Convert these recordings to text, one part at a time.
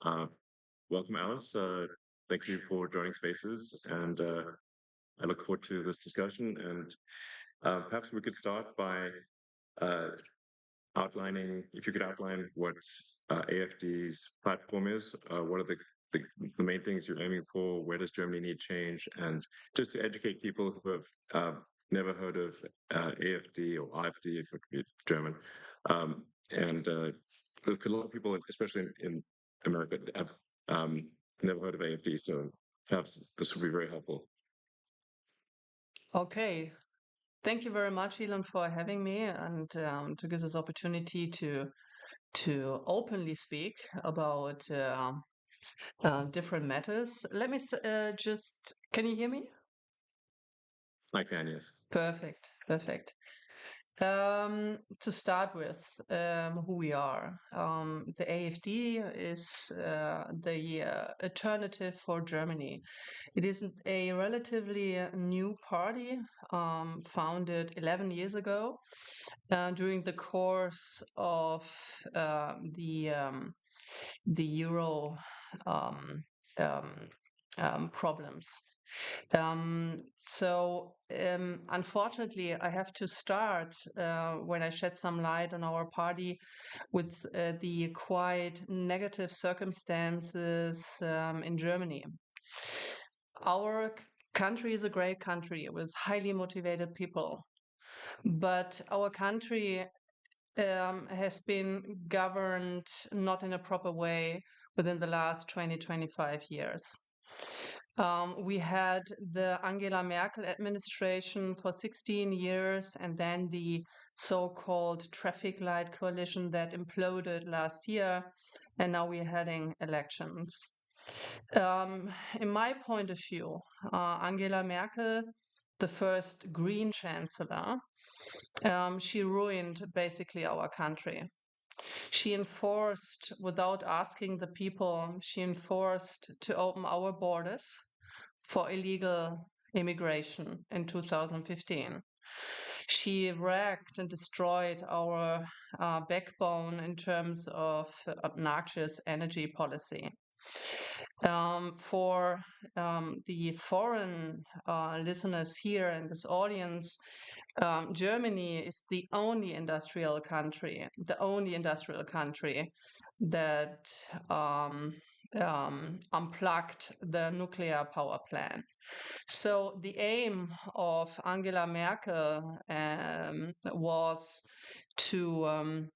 Uh, Welcome, Alice. Thank you for joining Spaces, and I look forward to this discussion. And perhaps we could start by uh, outlining, if you could outline what AFD's platform is, what are the main things you're aiming for, where does Germany need change, and just to educate people who have never heard of AFD or AfD, if it could be German. Um, and because a lot of people, especially in America, have um, never heard of AFD, so perhaps this would be very helpful. Okay. Thank you very much, Elon, for having me and to give this opportunity to openly speak about different matters. Let me just. Can you hear me? I can, yes. Perfect. Perfect. To start with, who we are. The AfD is the alternative for Germany. It is a relatively new party founded 11 years ago during the course of the Euro um, um, problems. Unfortunately, I have to start when I shed some light on our party with the quite negative circumstances in Germany. Our country is a great country with highly motivated people, but our country has been governed not in a proper way within the last 20, 25 years. We had the Angela Merkel administration for 16 years and then the so-called traffic light coalition that imploded last year. And now we're heading elections. In my point of view, Angela Merkel, the first Green Chancellor, she ruined basically our country. She enforced, without asking the people, she enforced to open our borders for illegal immigration in 2015. She wrecked and destroyed our backbone in terms of obnoxious energy policy. For the foreign listeners here in this audience, Germany is the only industrial country, that unplugged the nuclear power plant. So the aim of Angela Merkel was to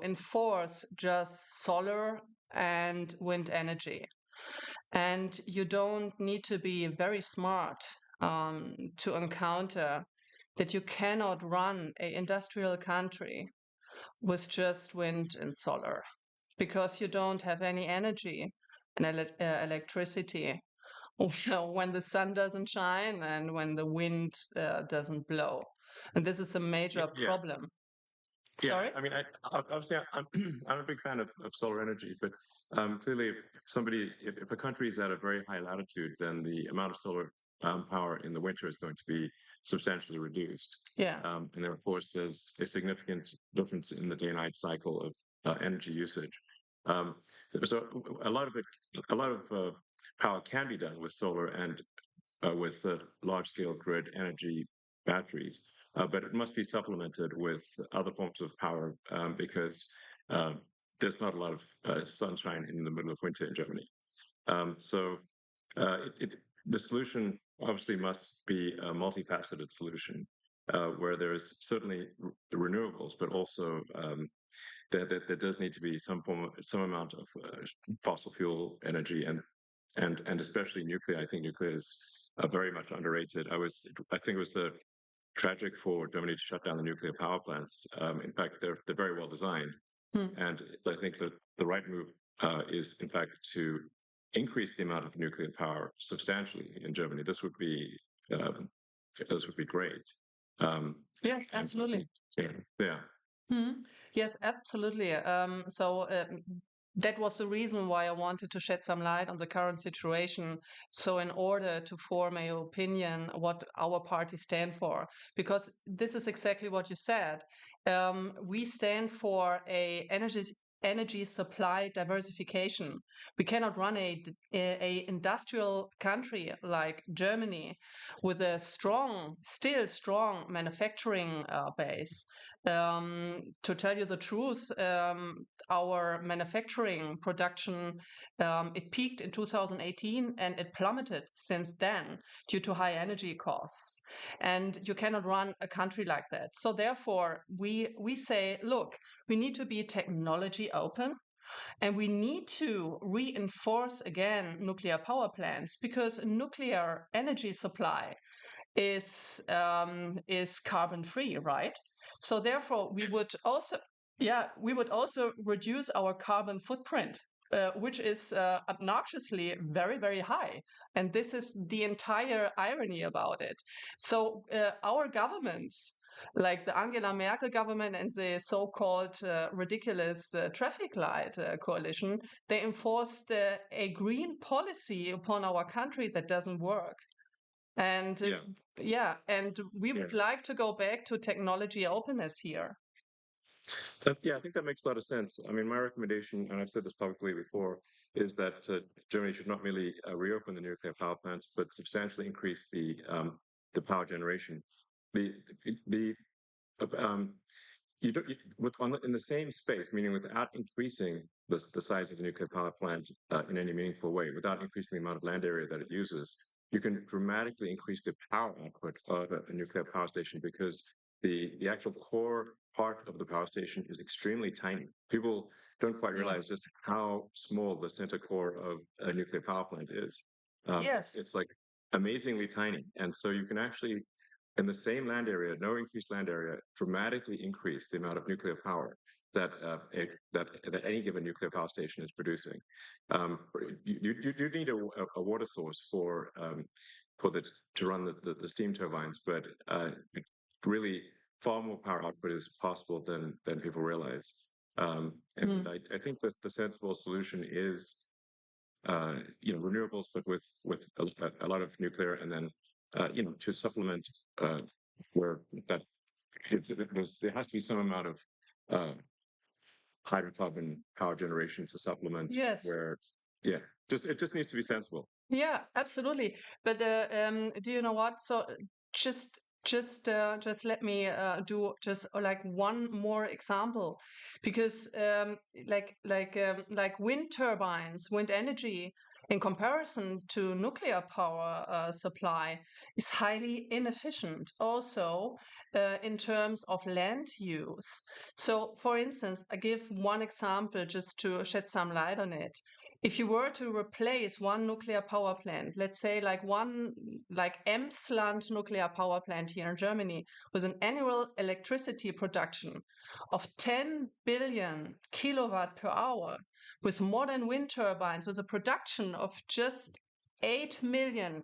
enforce just solar and wind energy. And you don't need to be very smart to encounter that you cannot run an industrial country with just wind and solar because you don't have any energy and electricity when the sun doesn't shine and when the wind doesn't blow. And this is a Yeah, major yeah. problem. Yeah, Sorry? I mean, obviously, I'm a big fan of solar energy, but clearly, if a country is at a very high latitude, then the amount of solar power in the winter is going to be substantially reduced. Yeah. And then, of course, there's a significant difference in the day-night cycle of energy usage. Um, so a lot of power can be done with solar and with large-scale grid energy batteries, but it must be supplemented with other forms of power because um, there's not a lot of sunshine in the middle of winter in Germany. So the solution obviously must be a multifaceted solution where there is certainly the renewables, but also there does need to be some amount of fossil fuel energy and especially nuclear. I think nuclear is very much underrated. I think it was tragic for Germany to shut down the nuclear power plants. In fact, they're very well designed, Hmm. and I think that the right move is, in fact, to increase the amount of nuclear power substantially in Germany. Um, this would be great. Um, Yes, and I absolutely. think, yeah, yeah. Yes, absolutely. That was the reason why I wanted to shed some light on the current situation. So, in order to form an opinion what our party stand for, because this is exactly what you said. We stand for a energy supply diversification. We cannot run a industrial country like Germany with a still strong manufacturing base. To tell you the truth, our manufacturing production, it peaked in 2018 and it plummeted since then due to high energy costs. And you cannot run a country like that. So therefore, we say, look, we need to be technology open, and we need to reinforce again nuclear power plants, because nuclear energy supply is carbon free, right? So therefore, we would also reduce our carbon footprint, which is obnoxiously very, very high. And this is the entire irony about it. So our governments, like the Angela Merkel government and the so-called ridiculous traffic light coalition, they enforced a green policy upon our country that doesn't work. And and we Yeah. would like to go back to technology openness here. I think that makes a lot of sense. I mean, my recommendation, and I've said this publicly before, is that Germany should not merely reopen the nuclear power plants, but substantially increase the power generation. The the um, you don't in the same space, meaning without increasing the size of the nuclear power plant in any meaningful way, without increasing the amount of land area that it uses, you can dramatically increase the power output of a nuclear power station, because the actual core part of the power station is extremely tiny. People don't quite Yeah. realize just how small the center core of a nuclear power plant is. Yes. It's like amazingly tiny, and so you can actually, in the same land area, no increased land area, dramatically increase the amount of nuclear power that that any given nuclear power station is producing. You do need a water source for the to run the steam turbines, but really far more power output is possible than people realize. And I think that the sensible solution is renewables, but with a lot of nuclear, and then to supplement where that there has to be some amount of uh, hydrocarbon power generation to supplement Yes. where yeah it just needs to be sensible. Yeah, absolutely. But do you know what? So just just let me do just like one more example, because like wind turbines, wind energy, in comparison to nuclear power supply, is highly inefficient. Also, in terms of land use. So, for instance, I give one example just to shed some light on it. If you were to replace one nuclear power plant, let's say like Emsland nuclear power plant here in Germany, with an annual electricity production of 10 billion kilowatt per hour, with modern wind turbines, with a production of just 8 million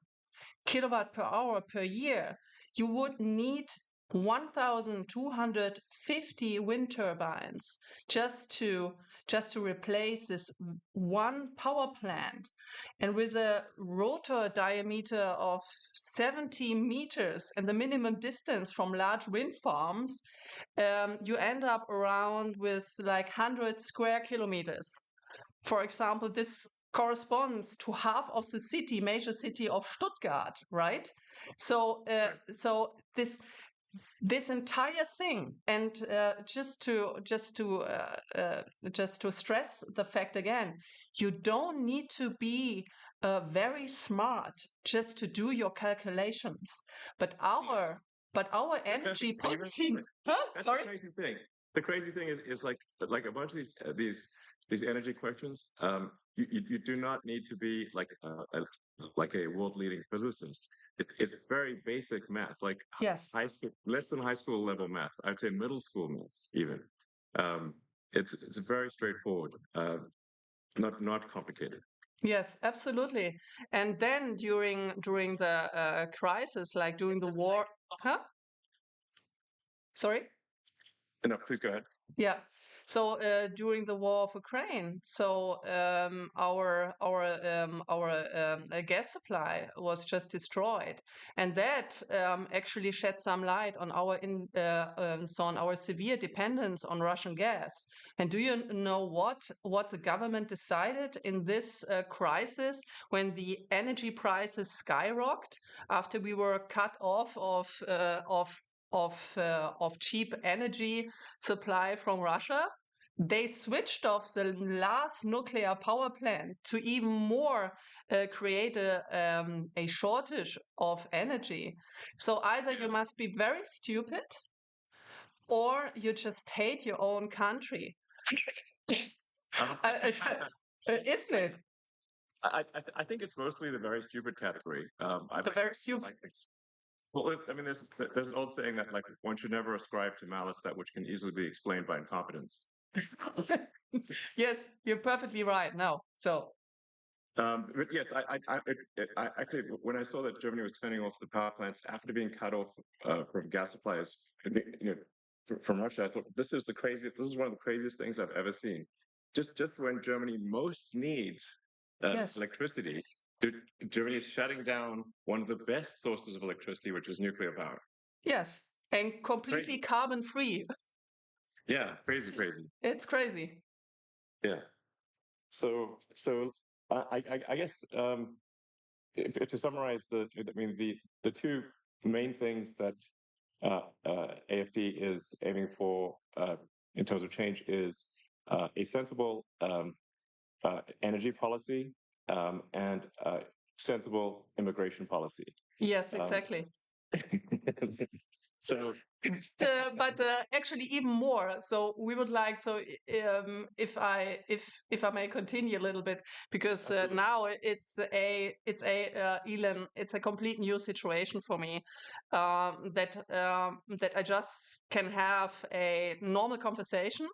kilowatt per hour per year, you would need 1,250 wind turbines just to replace this one power plant. And with a rotor diameter of 70 meters and the minimum distance from large wind farms, you end up around with like 100 square kilometers. For example, this corresponds to half of the major city of Stuttgart, right? So, so this entire thing, and just to stress the fact again, you don't need to be very smart just to do your calculations, but our energy policy. Huh? That's the Sorry. crazy thing. The crazy thing is like a bunch of these energy questions. You do not need to be like a world leading physicist. It's very basic math, like Yes. high school, less than high school level math. I'd say middle school math even. Um, it's very straightforward, not complicated. Yes, absolutely. And then during the crisis, like during the war, huh? Sorry? No, please go ahead. Yeah. So during the war of Ukraine, so our gas supply was just destroyed, and that actually shed some light on on our severe dependence on Russian gas. And do you know what the government decided in this crisis when the energy prices skyrocketed after we were cut off of cheap energy supply from Russia? They switched off the last nuclear power plant to even more create a shortage of energy. So either you must be very stupid or you just hate your own country. Isn't it? I think it's mostly the very stupid category. The very stupid. Well, I mean, there's an old saying that like one should never ascribe to malice that which can easily be explained by incompetence. Yes, you're perfectly right. No, so but yes, I actually, when I saw that Germany was turning off the power plants after being cut off from gas supplies, you know, from Russia, I thought this is the craziest. This is one of the craziest things I've ever seen. Just when Germany most needs yes, electricity, Germany is shutting down one of the best sources of electricity, which is nuclear power. yes, and completely Crazy. carbon free. Yeah, crazy. It's crazy. Yeah. So I guess if to summarize I mean the two main things that AFD is aiming for in terms of change is a sensible energy policy and sensible immigration policy. Yes, Um, exactly. so But actually even more. So we would like if I may continue a little bit, because now it's a Elon, it's a complete new situation for me, that I just can have a normal conversation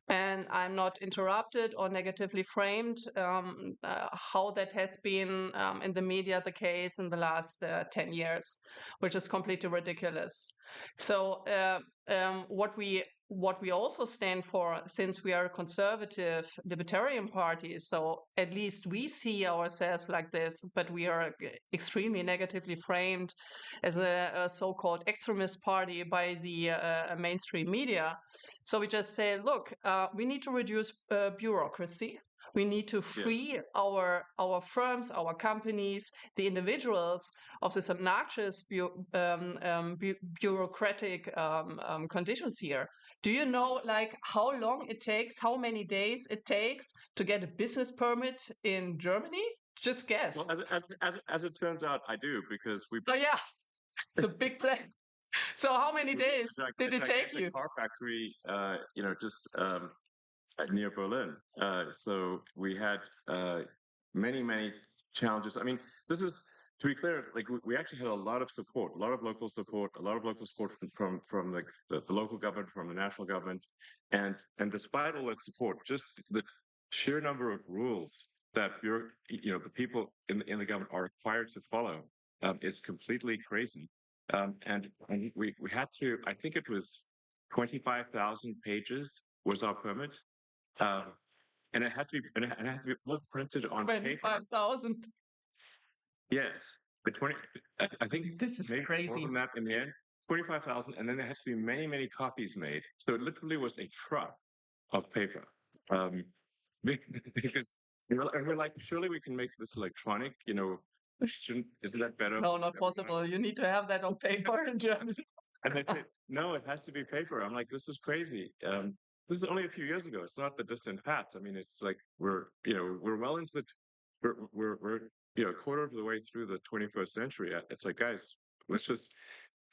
and I'm not interrupted or negatively framed, how that has been in the media the case in the last 10 years, which is completely ridiculous. So what we also stand for, since we are a conservative libertarian party, so at least we see ourselves like this, but we are extremely negatively framed as a so-called extremist party by the mainstream media. So we just say, look, we need to reduce bureaucracy. We need to free our firms, our companies, the individuals of this obnoxious bureaucratic conditions here. Do you know, like, how long it takes, how many days it takes to get a business permit in Germany? Just guess. well, as it turns out, I do because we. Oh yeah, the big plan. So how many days did it take you? Car factory, just near Berlin. So we had many challenges. I mean, this is to be clear. Like we actually had a lot of support, a lot of local support, from the local government, from the national government, and despite all that support, just the sheer number of rules that the people in the government are required to follow is completely crazy. And we had to. I think it was 25,000 pages was our permit. Um, and it had to be all printed on paper. 25,000. Yes, but I think This is maybe more crazy. than that in the end. 25,000, and then there has to be many copies made. So it literally was a truck of paper. Um, because and we're like, surely we can make this electronic. Isn't that better? No, not possible. You need to have that on paper in Germany. And they say, no, it has to be paper. I'm like, this is crazy. This is only a few years ago. It's not the distant past. I mean, it's like we're well into we're a quarter of the way through the 21st century. It's like, guys, let's just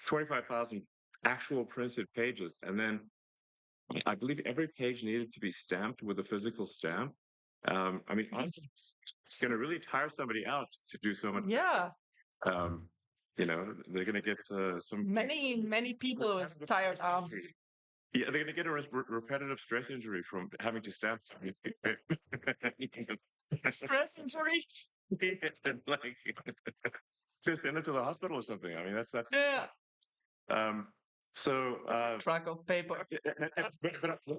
25,000 actual printed pages, and then I believe every page needed to be stamped with a physical stamp. I mean, honestly, it's going to really tire somebody out to do so much. Yeah. Um, they're going to get some Many people with tired arms. Yeah, they're going to get a repetitive stress injury from having to stamp something. Stress injuries. Like, just send it to the hospital or something. I mean, that's Yeah. um, So, truck of paper.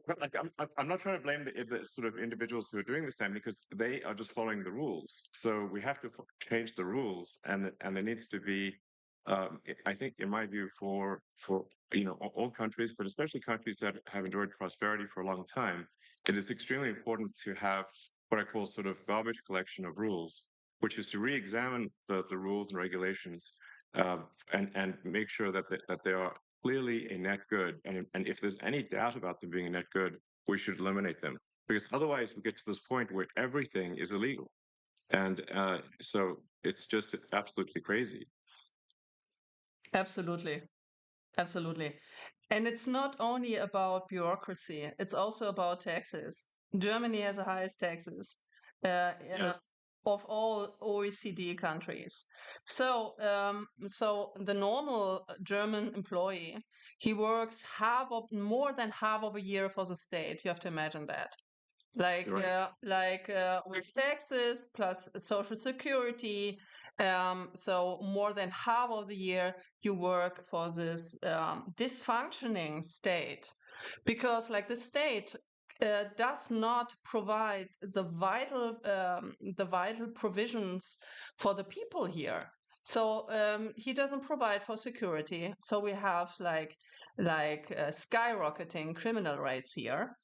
but like I'm not trying to blame the sort of individuals who are doing this time because they are just following the rules. So we have to change the rules, and there needs to be, I think, in my view, for all countries, but especially countries that have enjoyed prosperity for a long time, it is extremely important to have what I call sort of garbage collection of rules, which is to re-examine the rules and regulations. And make sure that they are clearly a net good. And if there's any doubt about them being a net good, we should eliminate them. Because otherwise, we get to this point where everything is illegal. And so it's just absolutely crazy. Absolutely. Absolutely. And it's not only about bureaucracy, it's also about taxes. Germany has the highest taxes Yes. of all OECD countries. So the normal German employee, he works more than half of a year for the state. You have to imagine that. You're right. With taxes plus social security, so more than half of the year you work for this dysfunctioning state, because like the state does not provide the vital provisions for the people here. So he doesn't provide for security. So we have skyrocketing criminal rates here.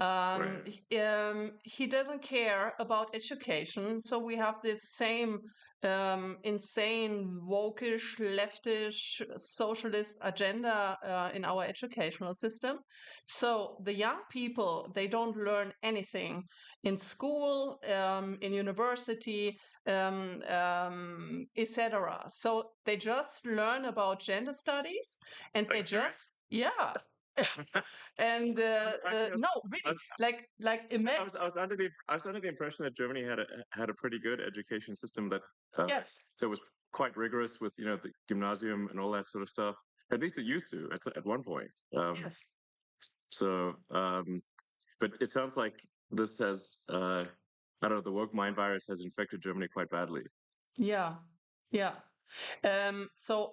Right. He doesn't care about education. So we have this same insane, wokish, leftish, socialist agenda in our educational system. So the young people, they don't learn anything in school, in university, etc. So they just learn about gender studies, and they Experience. just, yeah. And Actually, no, I really, was, I was under the impression that Germany had a pretty good education system uh, yes, that was quite rigorous with the gymnasium and all that sort of stuff. At least it used to at one point. yes, So, but it sounds like this has I don't know, the woke mind virus has infected Germany quite badly. yeah, yeah. So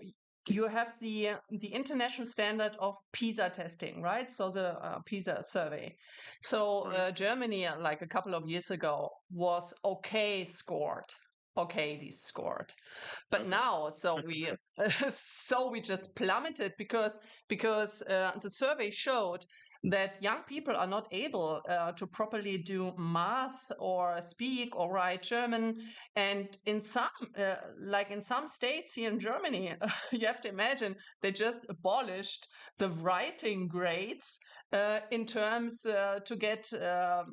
you have the international standard of PISA testing, right? So the PISA survey. So Right. Germany, like a couple of years ago, was okay scored. Okay, these scored. But Okay. now, so we just plummeted because the survey showed that young people are not able to properly do math or speak or write German. And in some states here in Germany, you have to imagine they just abolished the writing grades in terms to get the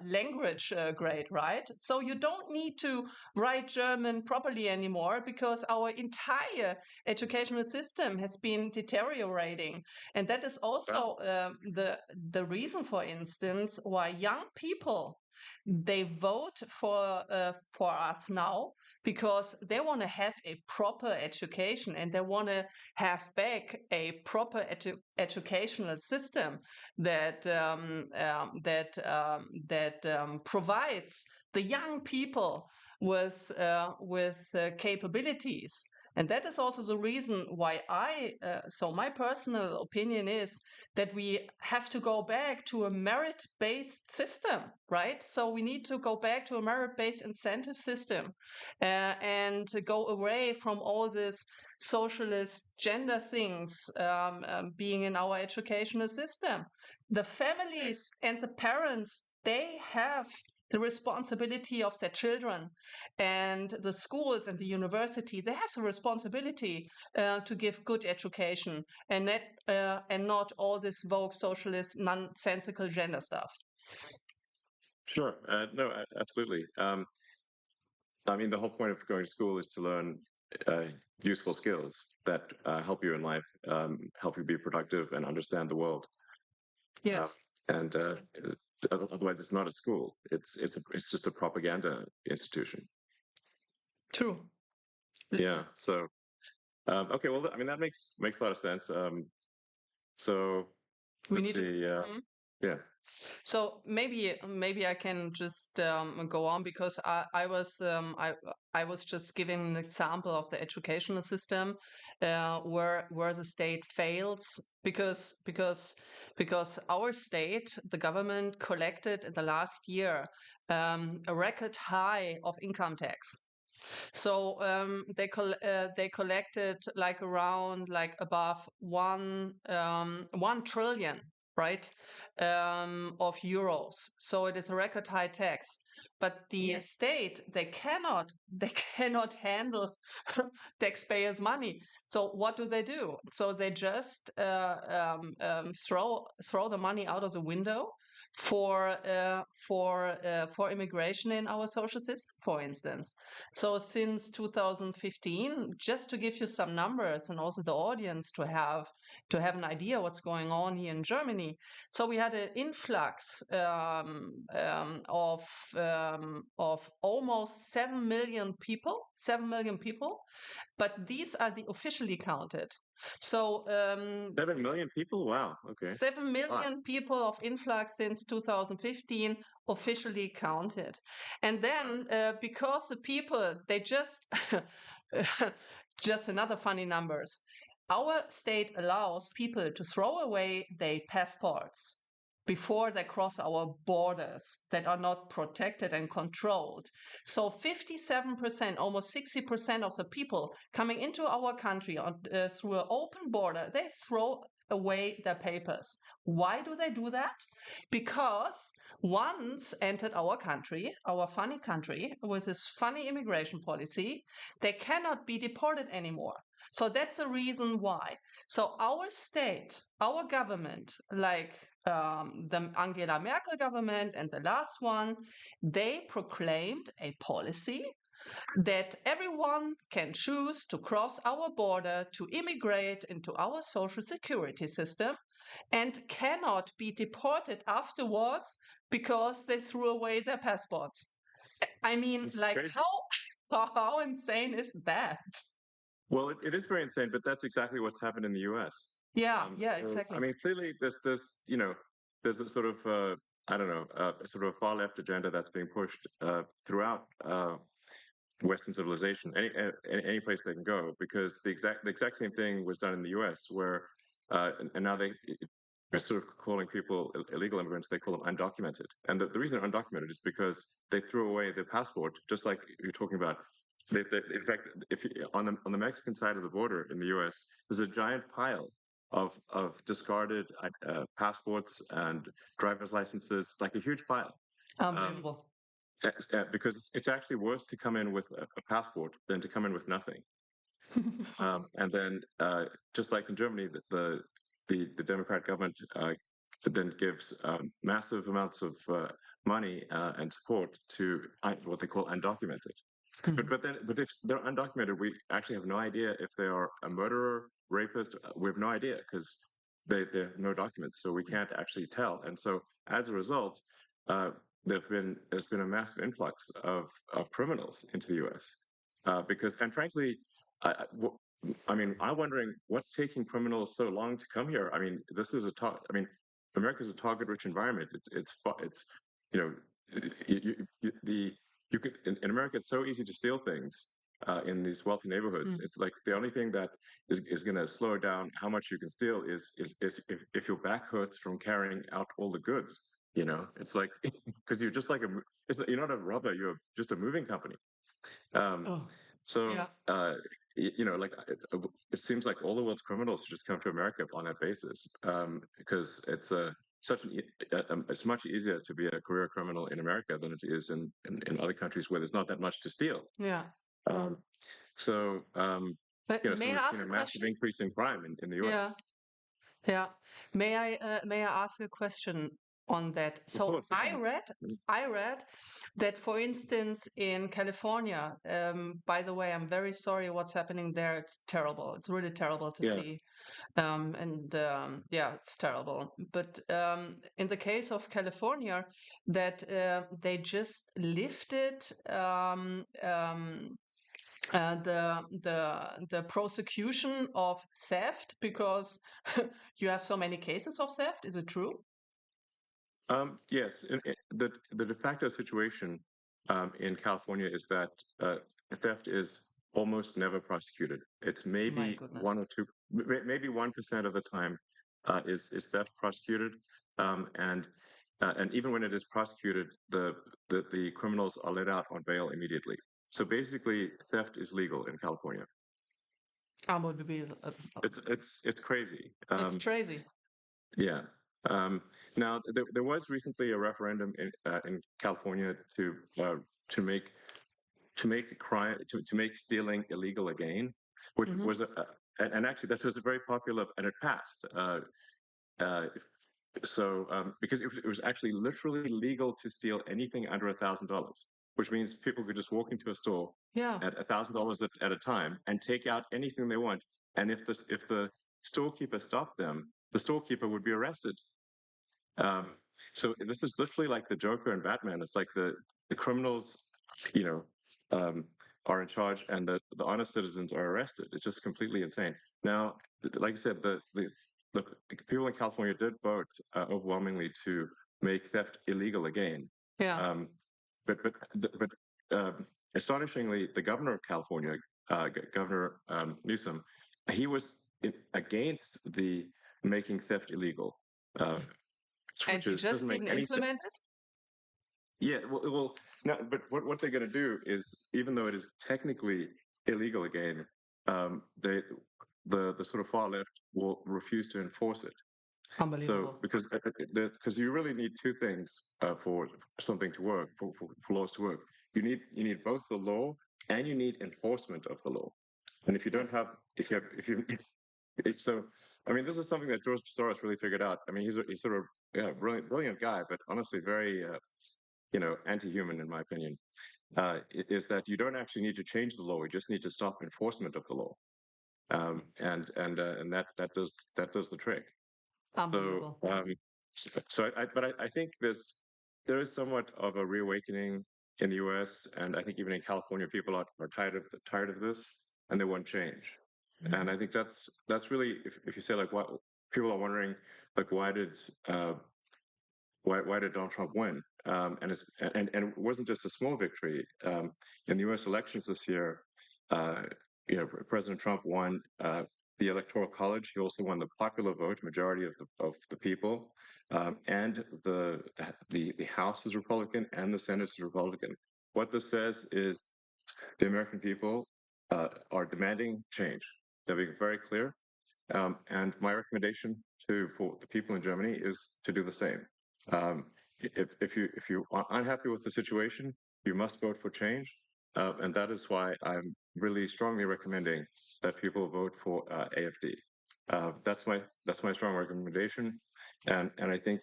language grade, right? So you don't need to write German properly anymore because our entire educational system has been deteriorating. And that is Well, also the reason, for instance, why young people they vote for us now, because they want to have a proper education and they want to have back a proper educational system that provides the young people with capabilities. And that is also the reason why so my personal opinion is that we have to go back to a merit-based system, right? So we need to go back to a merit-based incentive system and to go away from all this socialist gender things being in our educational system. The families and the parents, they have the responsibility of their children, and the schools and the university, they have the responsibility to give good education and not all this vogue socialist nonsensical gender stuff. sure. No, absolutely. I mean, the whole point of going to school is to learn uh, useful skills that help you in life, help you be productive and understand the world. Uh, Yes, and otherwise, it's not a school. It's just a propaganda institution. true. Yeah. So okay. Well, I mean, that makes a lot of sense. So We let's need to. see. Mhm. Yeah. So maybe I can just go on, because I was just giving an example of the educational system where the state fails, because our state, the government, collected in the last year a record high of income tax. So they collected like around, like above 1 trillion, right, of euros. So it is a record high tax. But the state, they cannot handle taxpayers' money. So what do? So they just throw the money out of the window for immigration in our social system, for instance. So since 2015, just to give you some numbers and also the audience to have an idea what's going on here in Germany. So we had an influx of almost 7 million people, but these are the officially counted. So 7 million people? Wow. Okay. 7 That's a lot. million people of influx since 2015 officially counted. And then because the people, they just, just another funny numbers. Our state allows people to throw away their passports before they cross our borders that are not protected and controlled. So 57%, almost 60% of the people coming into our country through an open border, they throw away their papers. Why do they do that? Because once entered our country, our funny country, with this funny immigration policy, they cannot be deported anymore. So that's the reason why. So our state, our government, like the Angela Merkel government and the last one, they proclaimed a policy that everyone can choose to cross our border to immigrate into our social security system and cannot be deported afterwards because they threw away their passports. I mean, This is like, crazy. how insane is that? Well, it is very insane, but that's exactly what's happened in the U.S. Yeah, So, I exactly. mean, clearly, there's a sort of, I don't know, a sort of far left agenda that's being pushed throughout Western civilization, any place they can go, because the exact same thing was done in the U.S., where and now they're sort of calling people illegal immigrants. They call them undocumented, and the reason they're undocumented is because they threw away their passport, just like you're talking about. In fact, if you, on the Mexican side of the border in the U.S., there's a giant pile of discarded passports and driver's licenses, like a huge pile. Um, Unbelievable. because it's actually worse to come in with a passport than to come in with nothing. And then, just like in Germany, the Democrat government then gives massive amounts of money and support to what they call undocumented. But if they're undocumented, we actually have no idea if they are a murderer, rapist. We have no idea because they have no documents, so we can't actually tell. And so as a result, uh, there's been a massive influx of criminals into the U.S. Because, and frankly, I mean, I'm wondering what's taking criminals so long to come here. I mean, this is I mean, America's a target-rich environment. It's you know, you could in America. It's so easy to steal things in these wealthy neighborhoods. It's like the only thing that is going to slow down how much you can steal is if your back hurts from carrying out all the goods. You know, it's like because you're just like you're not a robber. You're just a moving company. Um, Oh, so, yeah. like it seems like all the world's criminals just come to America on that basis, because it's it's much easier to be a career criminal in America than it is in other countries where there's not that much to steal. Yeah. Um, so, But so may we've I seen ask a a massive question? increase in crime in the Yeah. U.S. Yeah. May I ask a question on that? Of So course, yeah. I read that, for instance, in California, by the way, I'm very sorry what's happening there. It's terrible. It's really terrible to Yeah. see. And yeah, it's terrible. But in the case of California, that they just lifted the prosecution of theft because you have so many cases of theft. Is it true? Yes, the de facto situation in California is that theft is almost never prosecuted. It's My maybe goodness. 1% of the time is theft prosecuted, and even when it is prosecuted, the criminals are let out on bail immediately. So basically, theft is legal in California. Unbelievable. It's crazy. It's crazy. Yeah. Um, Now, there was recently a referendum in California uh, to make a crime to make stealing illegal again, which Hmm. was and actually that was a very popular and it passed. Uh, because it was actually literally legal to steal anything under $1,000, which means people could just walk into a store Yeah. at $1,000 at a time and take out anything they want. And if the storekeeper stopped them, the storekeeper would be arrested. Um, so this is literally like the Joker and Batman. It's like the criminals, you know, um, are in charge, and the honest citizens are arrested. It's just completely insane. Now, like I said, the people in California did vote overwhelmingly to make theft illegal again. Yeah. Um, but astonishingly, the governor of California, Governor Newsom, he was against the making theft illegal. Uh, And which he is just doesn't make didn't any implement it. sense. Yeah, well, no, but what they're going to do is, even though it is technically illegal again, they the sort of far left will refuse to enforce it. So Unbelievable. because you really need two things for something to work, for laws to work. You need both the law and you need enforcement of the law. And if you don't Yes. have, if you so, I mean, this is something that George Soros really figured out. I mean, he's sort of yeah, brilliant guy, but honestly, very anti-human in my opinion. Is that you don't actually need to change the law; you just need to stop enforcement of the law, and that does the trick. So, Unbelievable. I think there is somewhat of a reawakening in the U.S. and I think even in California, people are tired of this and they want change. And I think that's really if you say like what people are wondering like why did Donald Trump win? And it wasn't just a small victory. In the U.S. elections this year, uh, President Trump won the Electoral College. He also won the popular vote, majority of the people, and the House is Republican and the Senate is Republican. What this says is the American people are demanding change. They're being very clear. And my recommendation for the people in Germany is to do the same. Um, if you are unhappy with the situation, you must vote for change, and that is why I'm really strongly recommending that people vote for AFD. That's my strong recommendation, and I think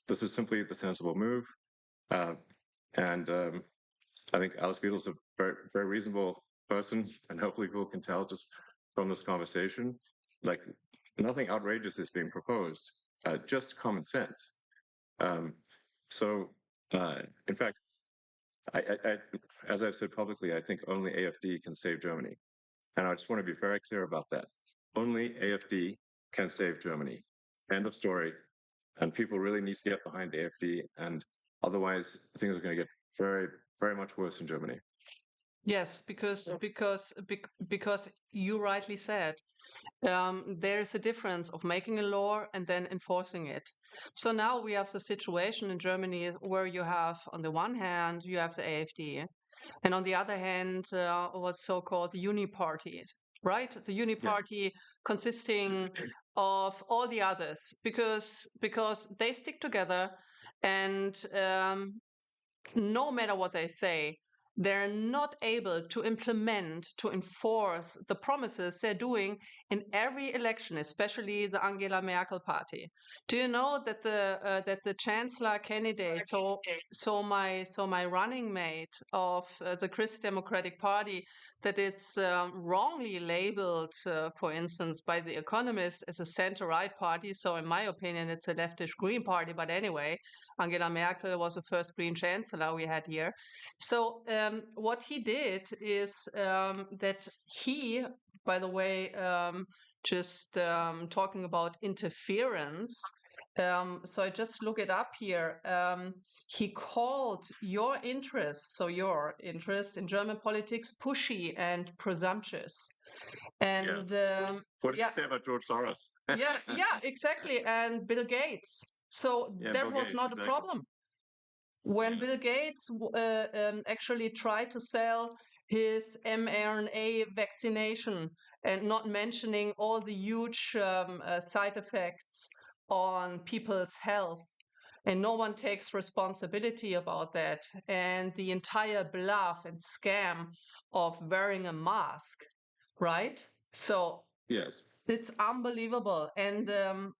this is simply the sensible move. Uh, and I think Alice Beadle's a very very reasonable person, and hopefully people can tell just from this conversation, like nothing outrageous is being proposed, just common sense. Um, so, in fact, as I've said publicly, I think only AFD can save Germany, and I just want to be very clear about that. Only AFD can save Germany. End of story. And people really need to get behind AFD, and otherwise things are going to get very, very much worse in Germany. Yes, because you rightly said there is a difference of making a law and then enforcing it. So now we have the situation in Germany where you have, on the one hand, you have the AfD, and on the other hand, what's so-called the Uni parties, right? The Uni Yeah. party consisting of all the others, because they stick together, and no matter what they say, they're not able to implement, to enforce the promises they're doing in every election, especially the Angela Merkel party. Do you know that the chancellor candidate, so my running mate of the Christ Democratic Party, that it's wrongly labeled, for instance, by the Economist as a center-right party. So in my opinion, it's a leftish Green party. But anyway, Angela Merkel was the first Green chancellor we had here. So what he did is that he, by the way, just talking about interference, So I just look it up here. He called your interests, so your interests in German politics, pushy and presumptuous. Yeah. And What does he yeah, say about George Soros? yeah, exactly. And Bill Gates. So Yeah, that Bill was Gates, not a exactly. problem. When Yeah. Bill Gates actually tried to sell his mRNA vaccination and not mentioning all the huge side effects on people's health, and no one takes responsibility about that, and the entire bluff and scam of wearing a mask, right? So Yes. it's unbelievable. And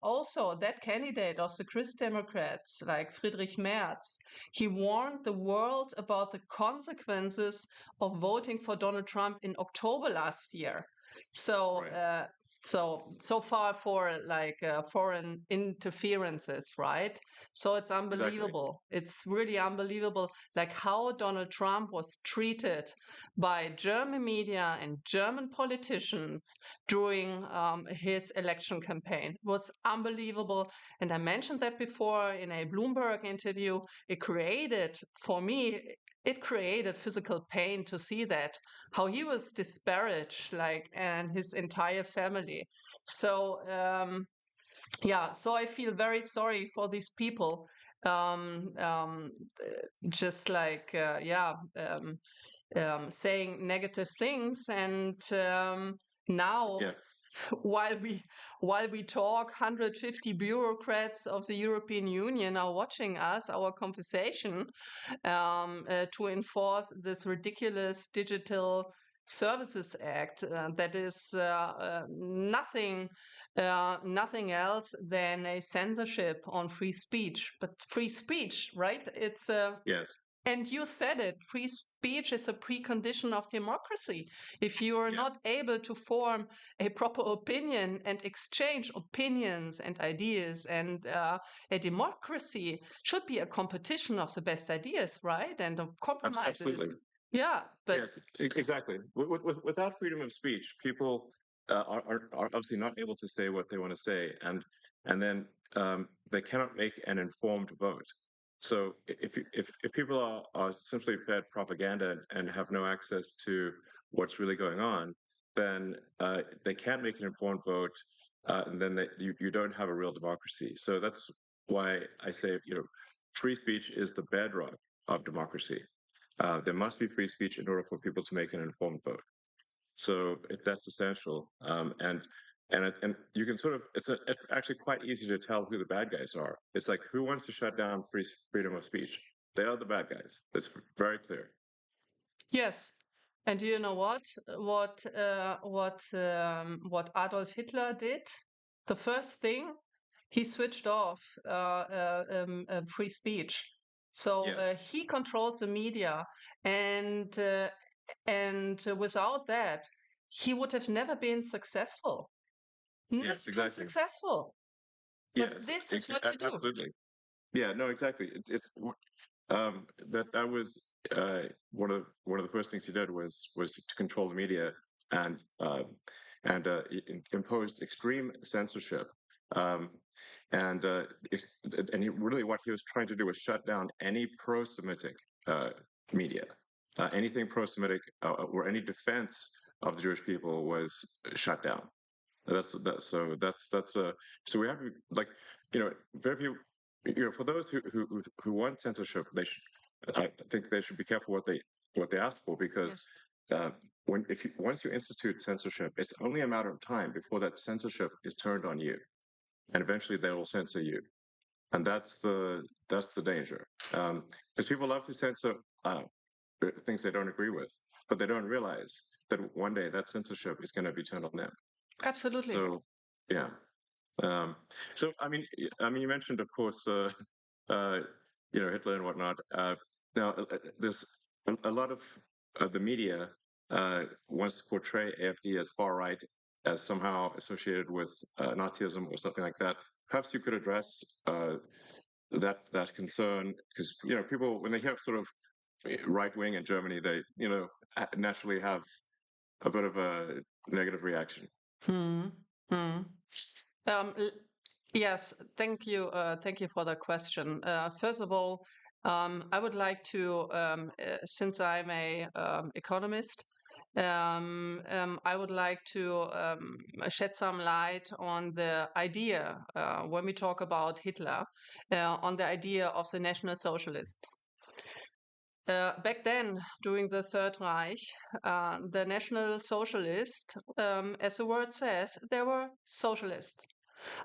also, that candidate of the Christ Democrats, like Friedrich Merz, he warned the world about the consequences of voting for Donald Trump in October last year. So, Right. so far for like foreign interferences, right? So it's Exactly. unbelievable. It's really unbelievable, like how Donald Trump was treated by German media and German politicians during his election campaign. It was unbelievable. And I mentioned that before in a Bloomberg interview. For me, it created physical pain to see that, how he was disparaged, like, and his entire family. So, yeah, so I feel very sorry for these people. Um, um, just like, saying negative things. And now, Yeah. while we talk, 150 bureaucrats of the European Union are watching us, our conversation, to enforce this ridiculous Digital Services Act that is nothing else than a censorship on free speech. But free speech, right? It's Yes. and you said it, free speech is a precondition of democracy. If you are Yeah. not able to form a proper opinion and exchange opinions and ideas, and a democracy should be a competition of the best ideas, right? And of compromises. Absolutely. Yeah, but Yes, exactly. Without freedom of speech, people are obviously not able to say what they want to say, and then they cannot make an informed vote. So if people are simply fed propaganda and have no access to what's really going on, then they can't make an informed vote, and then you don't have a real democracy. So that's why I say, free speech is the bedrock of democracy. There must be free speech in order for people to make an informed vote. So that's essential. And you can sort of it's actually quite easy to tell who the bad guys are. It's like, who wants to shut down freedom of speech? They are the bad guys. It's very clear. yes. And do you know what? What Adolf Hitler did? The first thing, he switched off free speech. So Yes. he controlled the media, and without that, he would have never been successful. Never Yes. been Exactly. successful. But Yes. this is what you do. Absolutely. Yeah. No. Exactly. That was one of the first things he did was to control the media and imposed extreme censorship. Um, and really what he was trying to do was shut down any pro-Semitic uh, media. Anything pro-Semitic or any defense of the Jewish people was shut down. So we have to, like, very few, for those who want censorship, I think they should be careful what they ask for, because Yes. uh, once you institute censorship, it's only a matter of time before that censorship is turned on you, and eventually they will censor you, and that's the danger. Because people love to censor things they don't agree with, but they don't realize that one day that censorship is going to be turned on them. Absolutely. So, yeah. Um, so, you mentioned, of course, uh, Hitler and whatnot. Now, there's a lot of the media wants to portray AfD as far right, as somehow associated with Nazism or something like that. Perhaps you could address that concern, because people, when they hear sort of right wing in Germany, they naturally have a bit of a negative reaction. Hmm. Hmm. Um, l- Yes, thank you. Thank you for the question. First of all, I would like to, since I'm a economist, I would like to shed some light on the idea when we talk about Hitler, on the idea of the National Socialists. Back then, during the Third Reich, the National Socialists, as the word says, they were socialists.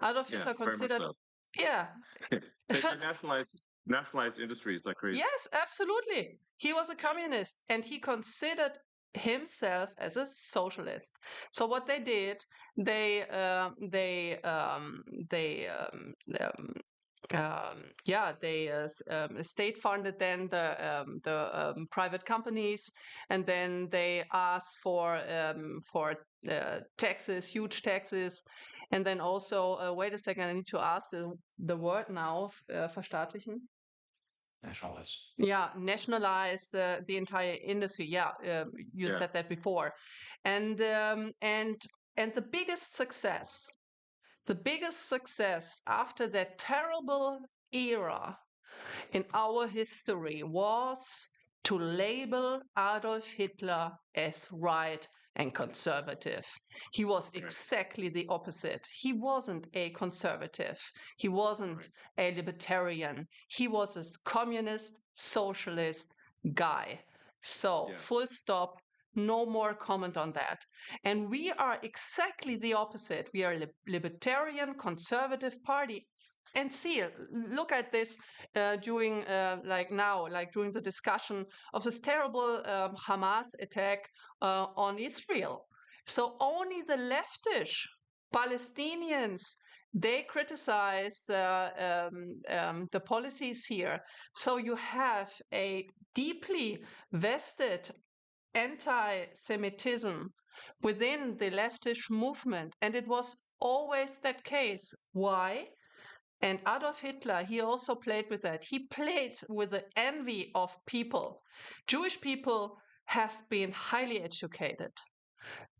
Adolf Yeah, Hitler very much considered, so. yeah, They nationalized industries like crazy. yes, absolutely. He was a communist and he considered himself as a socialist. So what they did, they state funded then the private companies, and then they asked for taxes, huge taxes, and then also wait a second, I need to ask the word now, verstaatlichen. Nationalized. Yeah, nationalize the entire industry. Yeah, you Yeah, said that before, and the biggest success after that terrible era in our history was to label Adolf Hitler as right and conservative. He was right, exactly the opposite. He wasn't a conservative. He wasn't right. a libertarian. He was a communist, socialist guy. So, Yeah, full stop. No more comment on that. And we are exactly the opposite. We are a libertarian, conservative party. And see, look at this during like during the discussion of this terrible Hamas attack on Israel. So only the leftish Palestinians, they criticize the policies here. So you have a deeply vested anti-Semitism within the leftish movement, and it was always that case. Why? And Adolf Hitler, he also played with that. He played with the envy of people. Jewish people have been highly educated,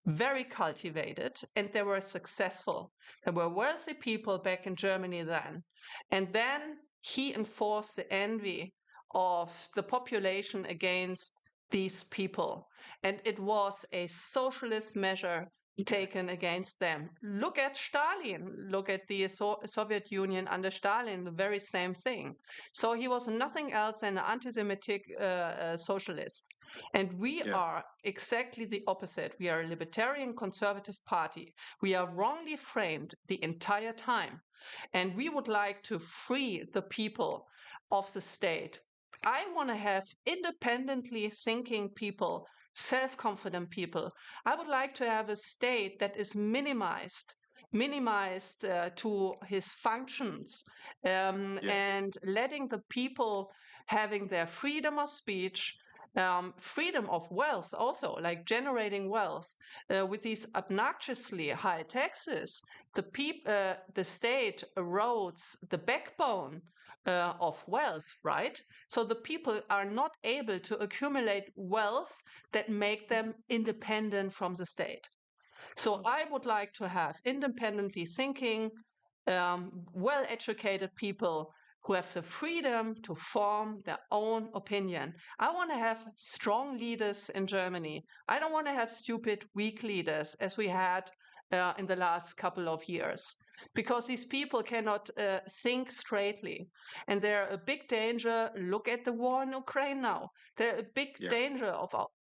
very cultivated, and they were successful. There were wealthy people back in Germany then. And then he enforced the envy of the population against these people. And it was a socialist measure taken against them. Look at Stalin. Look at the Soviet Union under Stalin, the very same thing. So he was nothing else than an anti-Semitic socialist. And we yeah, are exactly the opposite. We are a libertarian conservative party. We are wrongly framed the entire time. And we would like to free the people of the state. I want to have independently thinking people, self-confident people. I would like to have a state that is minimized to his functions, yes, and letting the people having their freedom of speech, freedom of wealth also, like generating wealth. With these obnoxiously high taxes, the state erodes the backbone of wealth, right? So the people are not able to accumulate wealth that make them independent from the state. So I would like to have independently thinking, well-educated people who have the freedom to form their own opinion. I want to have strong leaders in Germany. I don't want to have stupid, weak leaders as we had in the last couple of years, because these people cannot think straightly. And they're a big danger. Look at the war in Ukraine now. They're a big yeah, danger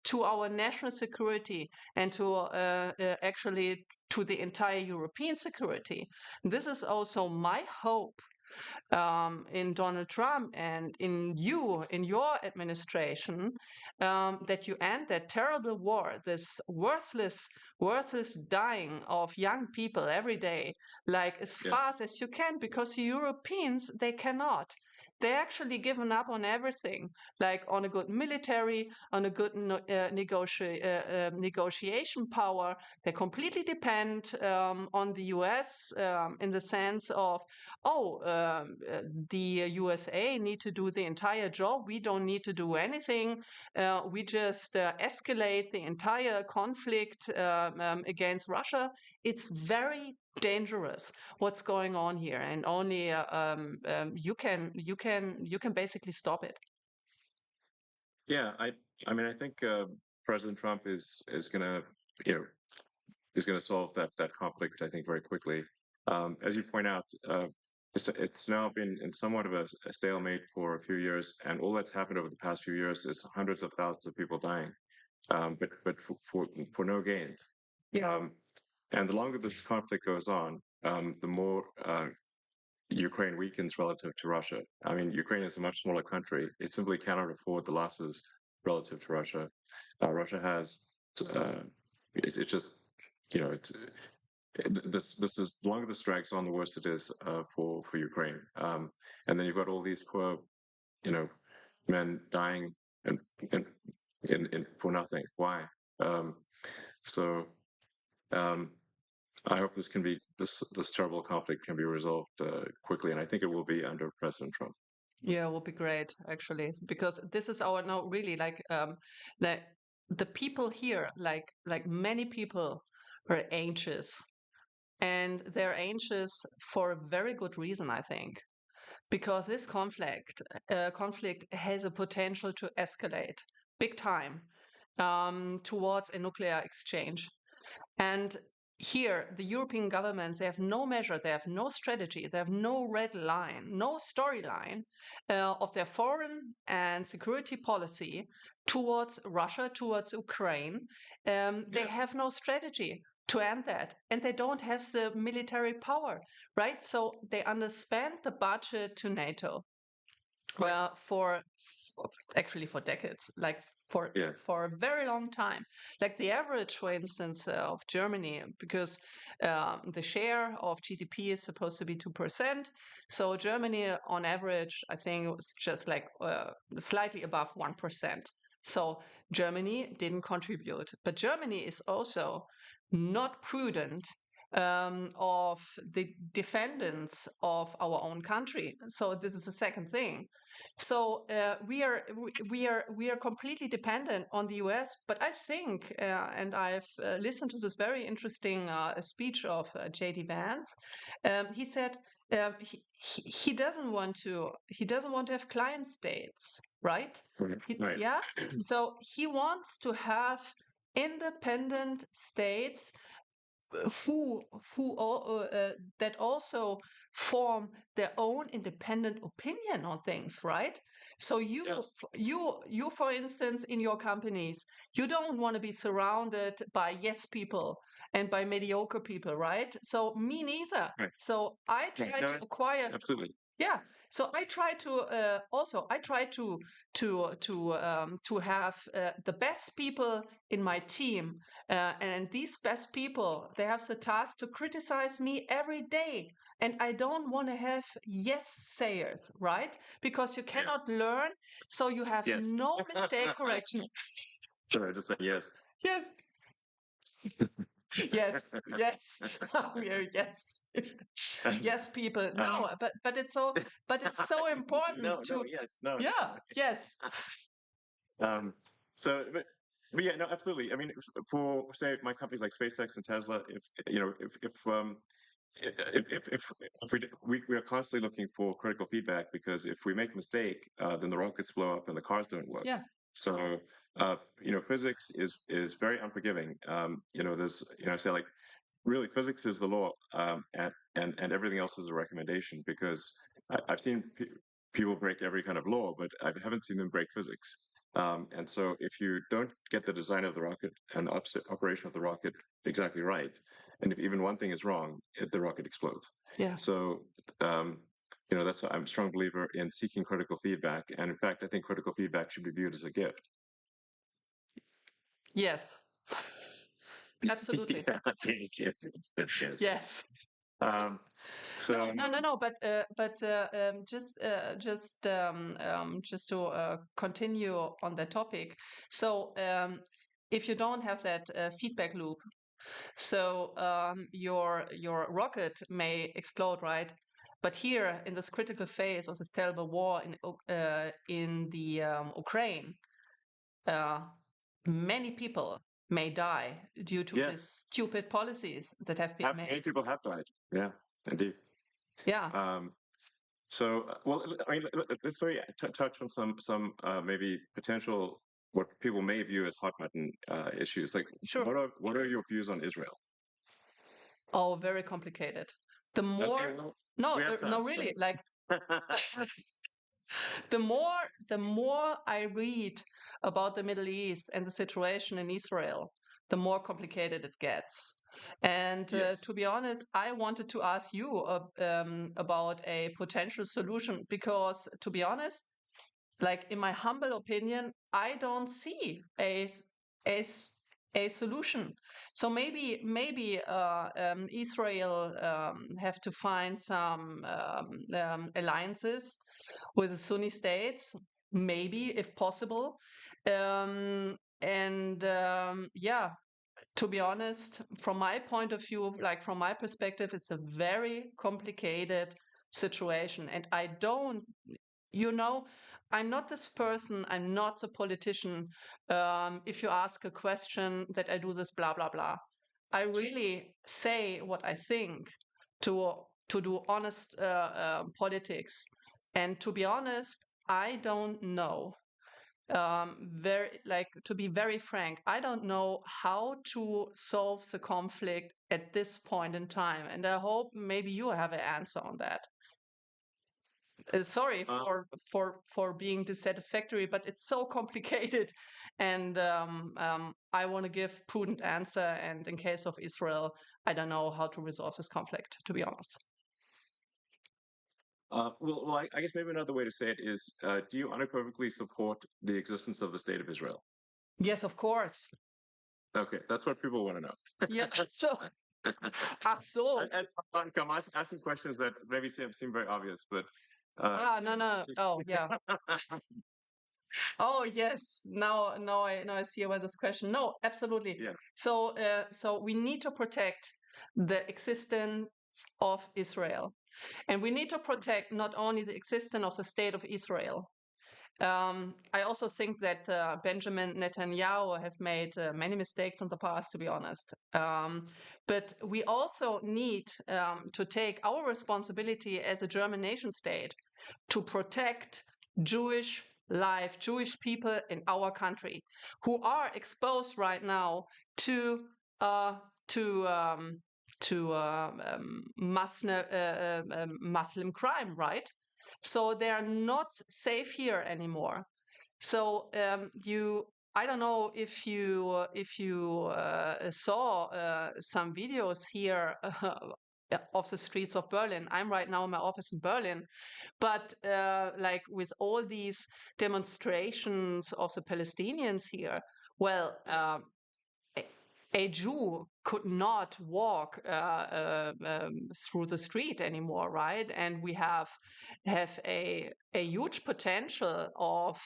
to our national security and to actually to the entire European security. This is also my hope in Donald Trump and in you, in your administration, that you end that terrible war, this worthless dying of young people every day, like as yeah, fast as you can, because the Europeans, they cannot. They actually given up on everything, like on a good military, on a good negotiation power. They completely depend on the US in the sense of, the USA need to do the entire job. We don't need to do anything. We just escalate the entire conflict against Russia. it's very dangerous what's going on here, and only you can basically stop it. Yeah, I mean, I think President Trump is gonna, you know, is gonna solve that conflict, I think, very quickly. As you point out, it's now been in somewhat of a stalemate for a few years, and all that's happened over the past few years is hundreds of thousands of people dying, but for no gains. Yeah. And the longer this conflict goes on, the more Ukraine weakens relative to Russia. I mean, Ukraine is a much smaller country. It simply cannot afford the losses relative to Russia. Russia has, uh, it's just, you know, this is the longer this drags on, the worse it is for Ukraine. And then you've got all these poor, you know, men dying and and in for nothing. Why? Um, so. Um, I hope this terrible conflict can be resolved quickly, and I think it will be under President Trump. Yeah, it would be great actually, because this is our no really like the people here, like many people are anxious, and they're anxious for a very good reason, I think, because this conflict has a potential to escalate big time towards a nuclear exchange. And here, the European governments, they have no measure, they have no strategy, they have no red line, no storyline of their foreign and security policy towards Russia, towards Ukraine. They have no strategy to end that, and they don't have the military power, right? So they underspend the budget to NATO for actually for decades, like Yeah, for a very long time. Like the average, for instance, of Germany, because the share of GDP is supposed to be 2%. So Germany, on average, I think was just like slightly above 1%. So Germany didn't contribute, but Germany is also not prudent of the defendants of our own country. So this is the second thing. So we are completely dependent on the US. But I think, and I've listened to this very interesting speech of J.D. Vance. He said he doesn't want to have client states, right? right. Yeah. So he wants to have independent states who that also form their own independent opinion on things, right? So Yes. you for instance in your companies, you don't want to be surrounded by yes people and by mediocre people, right? So me neither. Right. So I Right. try No, to acquire, absolutely. yeah. So I try to also I try to have the best people in my team, and these best people, they have the task to criticize me every day, and I don't want to have yes sayers, right? Because you Yes. cannot learn, so you have Yes. no mistake correction. Sorry, I just said yes. Yes, yes, yes. Yes. Yes, people. um, No, but it's so important no, no, to, yes, no. yeah, yes. Um, but yeah, no, absolutely. I mean, for say my companies like SpaceX and Tesla, if you know, if we are constantly looking for critical feedback, because if we make a mistake, then the rockets blow up and the cars don't work. Yeah. So you know, physics is very unforgiving. You know, there's you know, say like really physics is the law, and everything else is a recommendation, because I've seen people break every kind of law, but I haven't seen them break physics. And so if you don't get the design of the rocket and the operation of the rocket exactly right, and if even one thing is wrong, the rocket explodes. Yeah. So um, you know, that's I'm a strong believer in seeking critical feedback, and in fact, I think critical feedback should be viewed as a gift. Yes. Absolutely. Yeah, yes. Yes. Um, so No. But just to continue on that topic. So if you don't have that feedback loop, so your rocket may explode, right? But here in this critical phase of this terrible war in the Ukraine, uh, many people, may die due to Yeah, these stupid policies that have been many made. people have died. Yeah, indeed. Yeah, Um, so, well, I mean, let's maybe touch on some maybe potential what people may view as hot button issues. Like, sure. what are your views on Israel? Oh, very complicated. The Okay, more, well, no, we have no, time. So, really, like the more I read about the Middle East and the situation in Israel, the more complicated it gets. And yes. to be honest, I wanted to ask you about a potential solution because, to be honest, like in my humble opinion, I don't see a a solution. So maybe Israel have to find some alliances with the Sunni states, maybe if possible. And yeah, to be honest, from my point of view, like from my perspective, it's a very complicated situation. And I don't, you know, I'm not this person, I'm not a politician. If you ask a question that I do this, blah, blah, blah. I really say what I think to do honest politics. And to be honest, I don't know very like to be very frank, I don't know how to solve the conflict at this point in time, and I hope maybe you have an answer on that. Sorry Um, for being dissatisfactory, but it's so complicated, and I want to give prudent answer, and in case of Israel, I don't know how to resolve this conflict, to be honest. I guess maybe another way to say it is, do you unequivocally support the existence of the state of Israel? Yes, of course. Okay, that's what people want to know. Yeah. So ach so. I'm asking questions that maybe seem very obvious, but uh, No. just Oh, yeah. Oh yes, now I see why this question. No, absolutely. yeah. So we need to protect the existence of Israel, and we need to protect not only the existence of the state of Israel. I also think that Benjamin Netanyahu have made many mistakes in the past, to be honest. But we also need to take our responsibility as a German nation state to protect Jewish life, Jewish people in our country who are exposed right now to uh, to um, Muslim crime, right? So they are not safe here anymore. So I don't know if you saw some videos here of the streets of Berlin. I'm right now in my office in Berlin, but like with all these demonstrations of the Palestinians here, well, a Jew could not walk through the street anymore, right? And we have a huge potential of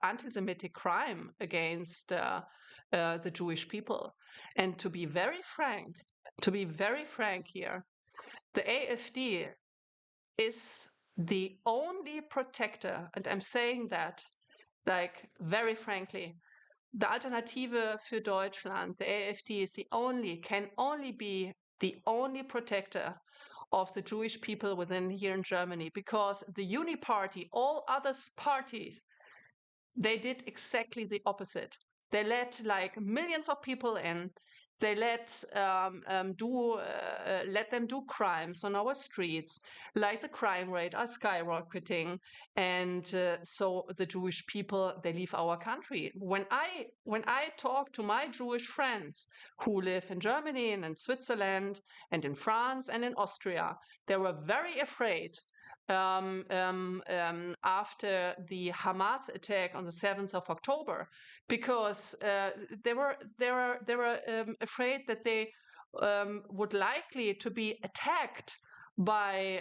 anti-Semitic crime against the Jewish people. And to be very frank here, the AfD is the only protector, and I'm saying that like very frankly, the Alternative für Deutschland, the AfD, can only be the only protector of the Jewish people within here in Germany, because the Uni Party, all other parties, they did exactly the opposite. They let like millions of people in. They let them do crimes on our streets, like the crime rate are skyrocketing, and so the Jewish people, they leave our country. When I talk to my Jewish friends who live in Germany and in Switzerland and in France and in Austria, they were very afraid after the Hamas attack on the 7th of October, because they were afraid that they would likely to be attacked by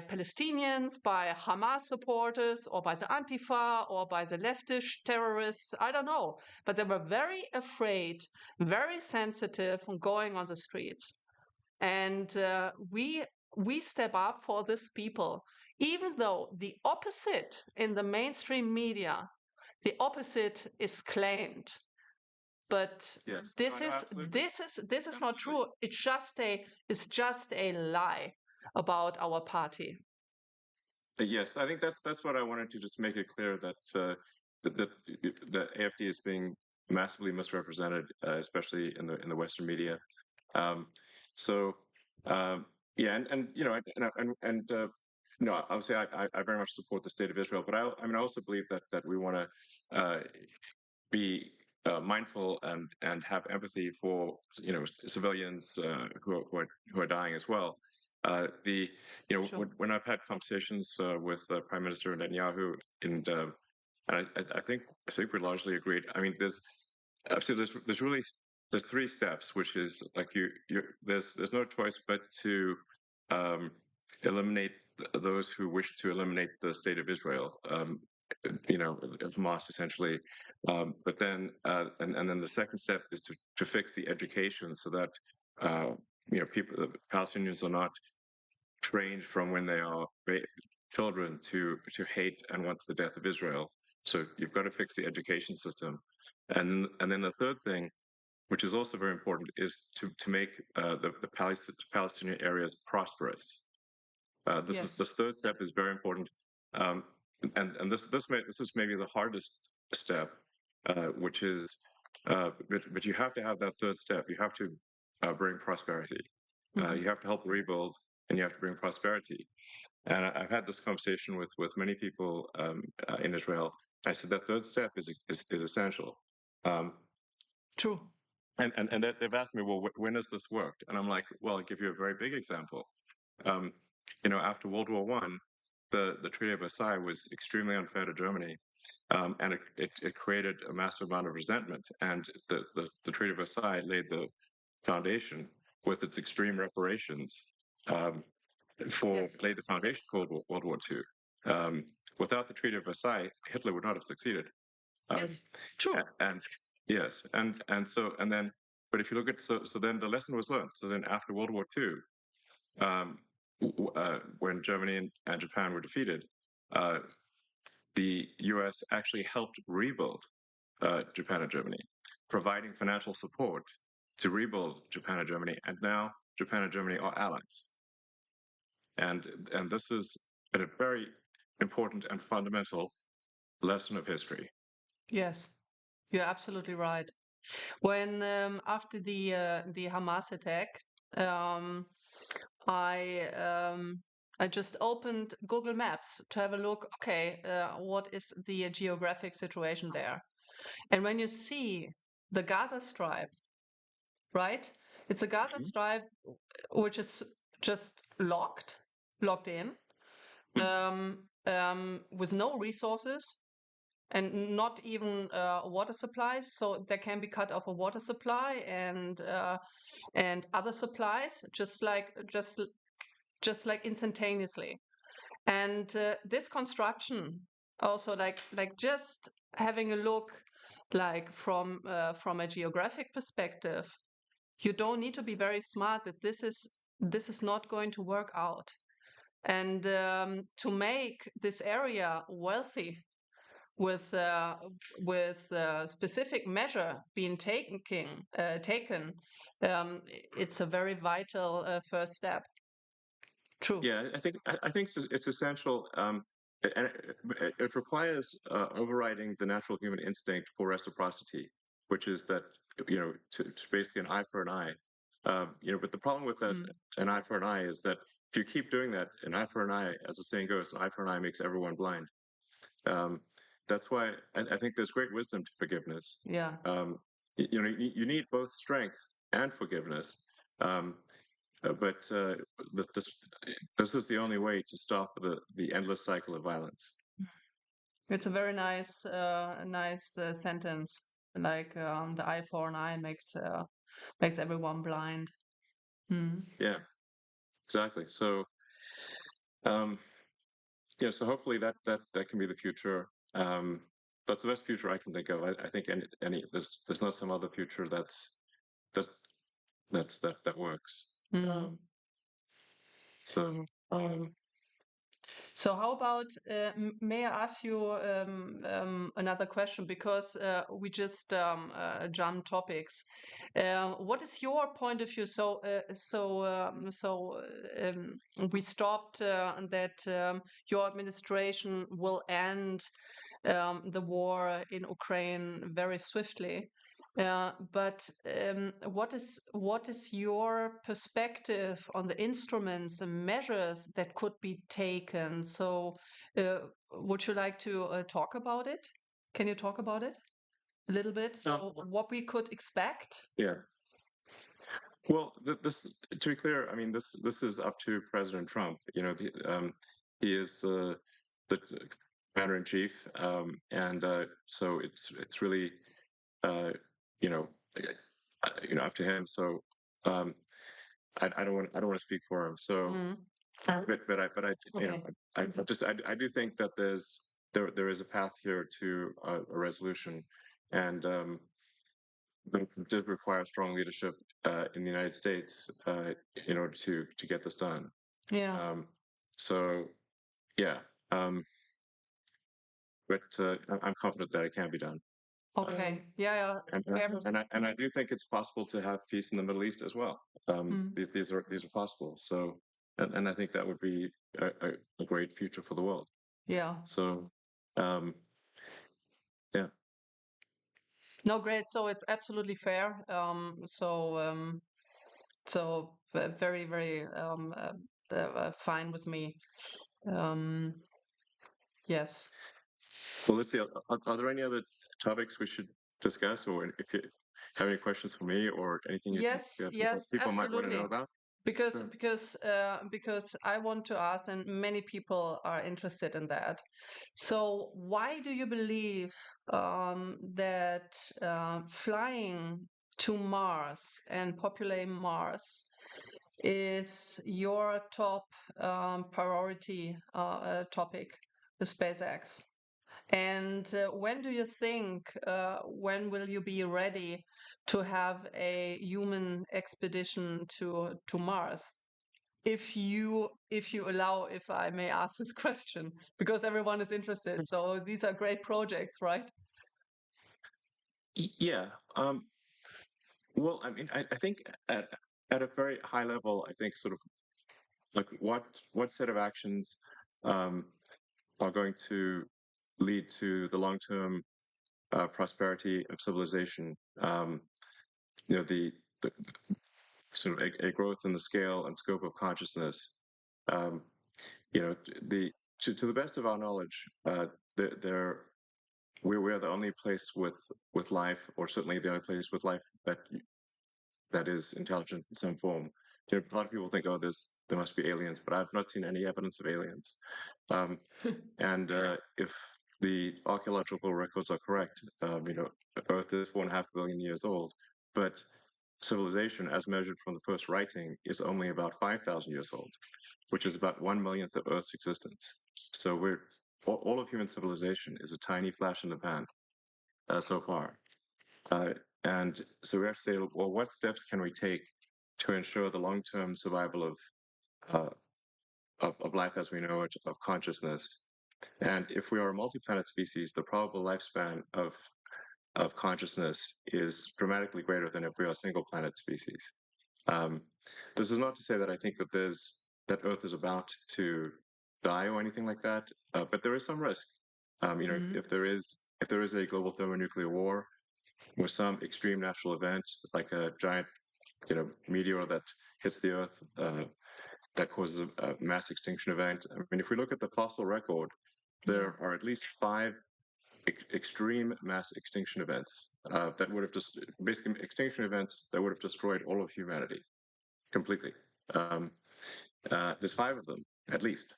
Palestinians, by Hamas supporters, or by the Antifa, or by the leftist terrorists. I don't know, but they were very afraid, very sensitive on going on the streets. And we step up for these people, even though the opposite in the mainstream media, the opposite is claimed. But Yes. No, this no, is absolutely. this is this is not Absolutely. true. It's just a lie about our party. Yes, I think that's what I wanted to just make it clear that the AFD is being massively misrepresented, especially in the Western media. Um, so yeah, and you know, obviously, I very much support the state of Israel, but I mean, I also believe that we want to be mindful and have empathy for civilians who are dying as well. The Sure. when I've had conversations with Prime Minister Netanyahu, and I think we largely agreed. I mean, there's three steps, which is like there's no choice but to um, eliminate those who wish to eliminate the state of Israel. Hamas essentially. But then and then the second step is to fix the education so that uh, people, the Palestinians are not trained from when they are children to hate and want the death of Israel. So you've got to fix the education system, and then the third thing, which is also very important, is to make the Palestinian areas prosperous. This Yes. third step is very important, um, and this is maybe the hardest step, which is but you have to have that third step. You have to bring prosperity. Hmm. You have to help rebuild, and you have to bring prosperity. And I've had this conversation with many people in Israel. I said that third step is essential. Um, True. and they've asked me, well, when has this worked? And I'm like, well, I'll give you a very big example. Um, after World War One, the Treaty of Versailles was extremely unfair to Germany, and it created a massive amount of resentment. And the Treaty of Versailles laid the foundation with its extreme reparations um, for Yes. laid the foundation for World War Two. Um, Without the Treaty of Versailles, Hitler would not have succeeded. Um, Yes. True. and yes, and then, but if you look at so then the lesson was learned. So then after World War Two, when Germany and Japan were defeated, uh, the U.S. actually helped rebuild Japan and Germany, providing financial support to rebuild Japan and Germany, and now Japan and Germany are allies. And this is a very important and fundamental lesson of history. Yes. You're absolutely right. When after the Hamas attack, um, I um, I just opened Google Maps to have a look. Okay, what is the geographic situation there? And when you see the Gaza Strip, right? It's a Gaza Mhm. Strip which is just locked in, with no resources and not even water supplies. So there can be cut off a water supply and other supplies, just like instantaneously. And this construction also like just having a look like from a geographic perspective, you don't need to be very smart that this is not going to work out. And to make this area wealthy with specific measure being taken, it's a very vital first step. True. Yeah, I think it's essential, and it requires overriding the natural human instinct for reciprocity, which is that to basically an eye for an eye. But the problem with that Mm. an eye for an eye is that if you keep doing that, an eye for an eye, as the saying goes, an eye for an eye makes everyone blind. Um, that's why I think there's great wisdom to forgiveness. Yeah. You need both strength and forgiveness. Um, but this this is the only way to stop the endless cycle of violence. It's a very nice sentence. Like the eye for an eye makes everyone blind. Mm. Yeah, exactly. So um, so hopefully that can be the future. That's the best future I can think of. I think any there's not some other future that that works. Mm. Um, so um, So how about, may I ask you another question? Because we just jumped topics. What is your point of view? We stopped that your administration will end the war in Ukraine very swiftly. But what is your perspective on the instruments and measures that could be taken? So, uh, would you like to talk about it? Can you talk about it a little bit? So, what we could expect? Yeah. Well, this to be clear, I mean this is up to President Trump. He is the commander in chief, and so it's really uh, you know up to him. So um, I don't want to speak for him. So, Mm, but I okay. I do think that there is a path here to a resolution, and but it does require strong leadership in the United States in order to get this done. Yeah. Um, so yeah, um, but I'm confident that it can be done. Okay. Yeah. Yeah. And Fair. and I do think it's possible to have peace in the Middle East as well. Mm, These are possible. So and I think that would be a great future for the world. yeah. So um, yeah. No, great. So it's absolutely fair. Very, very fine with me. Um, yes. Well, let's see. Are there any other topics we should discuss, or if you have any questions for me, or anything you think Yes, yes, people might want to know absolutely. about? Because Sure. because I want to ask, and many people are interested in that. So why do you believe that flying to Mars and populating Mars is your top priority topic, the SpaceX? And when do you think, when will you be ready to have a human expedition to Mars? If you allow, if I may ask this question, because everyone is interested. So these are great projects, right? Yeah. Well, I mean, I think at a very high level, I think sort of like what set of actions um, are going to lead to the long-term prosperity of civilization. You know, the sort of a growth in the scale and scope of consciousness. Um, you know, the to the best of our knowledge, there we are the only place with life, or certainly the only place with life that is intelligent in some form. You know, a lot of people think, oh, there must be aliens, but I've not seen any evidence of aliens. Um, and if the archaeological records are correct, Earth is 4.5 billion years old, but civilization, as measured from the first writing, is only about 5,000 years old, which is about 1 millionth of Earth's existence. So all of human civilization is a tiny flash in the pan so far. Uh, and so we have to say, well, what steps can we take to ensure the long-term survival uh, of life as we know it, of consciousness? And if we are a multi-planet species, the probable lifespan of consciousness is dramatically greater than if we are a single planet species. Um, this is not to say that I think that Earth is about to die or anything like that, but there is some risk. Mm, If there is a global thermonuclear war or some extreme natural event like a giant meteor that hits the Earth that causes a mass extinction event. I mean, if we look at the fossil record, yeah. there are at least five extreme mass extinction events that would have just basically extinction events that would have destroyed all of humanity completely. Um, there's five of them at least,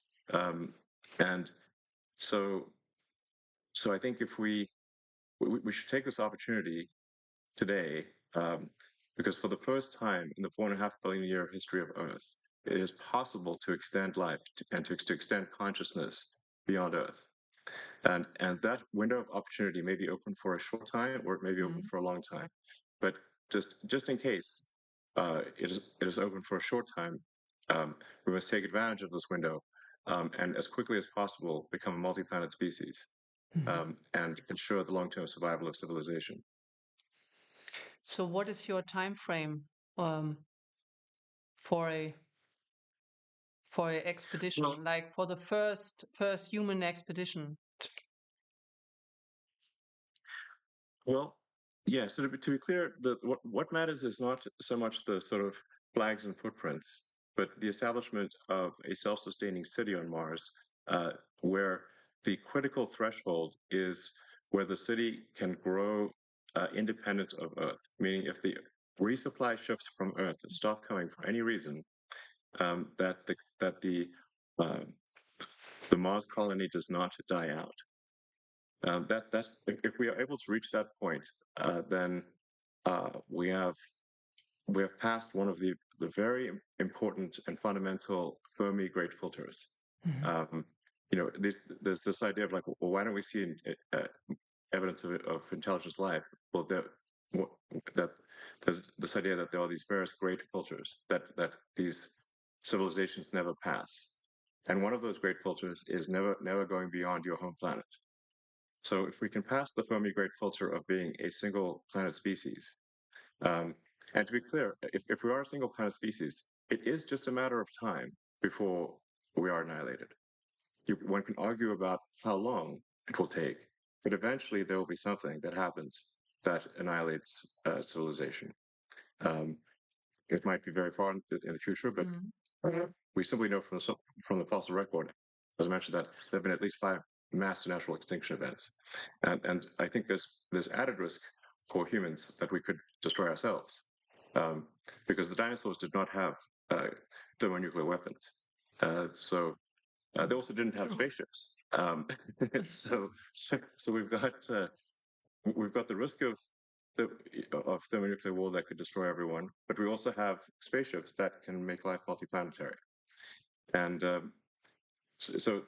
and so I think if we should take this opportunity today, because for the first time in the 4.5 billion year history of Earth, it is possible to extend life and to extend consciousness beyond Earth. And that window of opportunity may be open for a short time, or it may be open Mm, for a long time. But just in case it is open for a short time, we must take advantage of this window and as quickly as possible become a multi-planet species, Mhm. and ensure the long-term survival of civilization. So what is your time frame um, for a expedition, Well, like for the first human expedition? well, yeah. So to be clear, what matters is not so much the sort of flags and footprints, but the establishment of a self-sustaining city on Mars, where the critical threshold is where the city can grow independent of Earth. Meaning, if the resupply ships from Earth stop coming for any reason, that uh, the Mars colony does not die out. That's if we are able to reach that point, then we have passed one of the very important and fundamental Fermi great filters. Mhm. Um, there's this idea of like, well, why don't we see uh, evidence of intelligent life? Well, that there's this idea that there are these various great filters that these civilizations never pass, and one of those great filters is never going beyond your home planet. So if we can pass the Fermi great filter of being a single planet species, um, and to be clear, if we are a single planet species, it is just a matter of time before we are annihilated. One can argue about how long it will take, but eventually there will be something that happens that annihilates civilization. Um, it might be very far in the future, but Mhm. we simply know from the fossil record, as I mentioned, that there have been at least 5 massive natural extinction events, and I think there's added risk for humans that we could destroy ourselves, um, because the dinosaurs did not have uh, thermonuclear weapons, so they also didn't have True. spaceships. So we've got the risk of thermonuclear war that could destroy everyone, but we also have spaceships that can make life multiplanetary. And so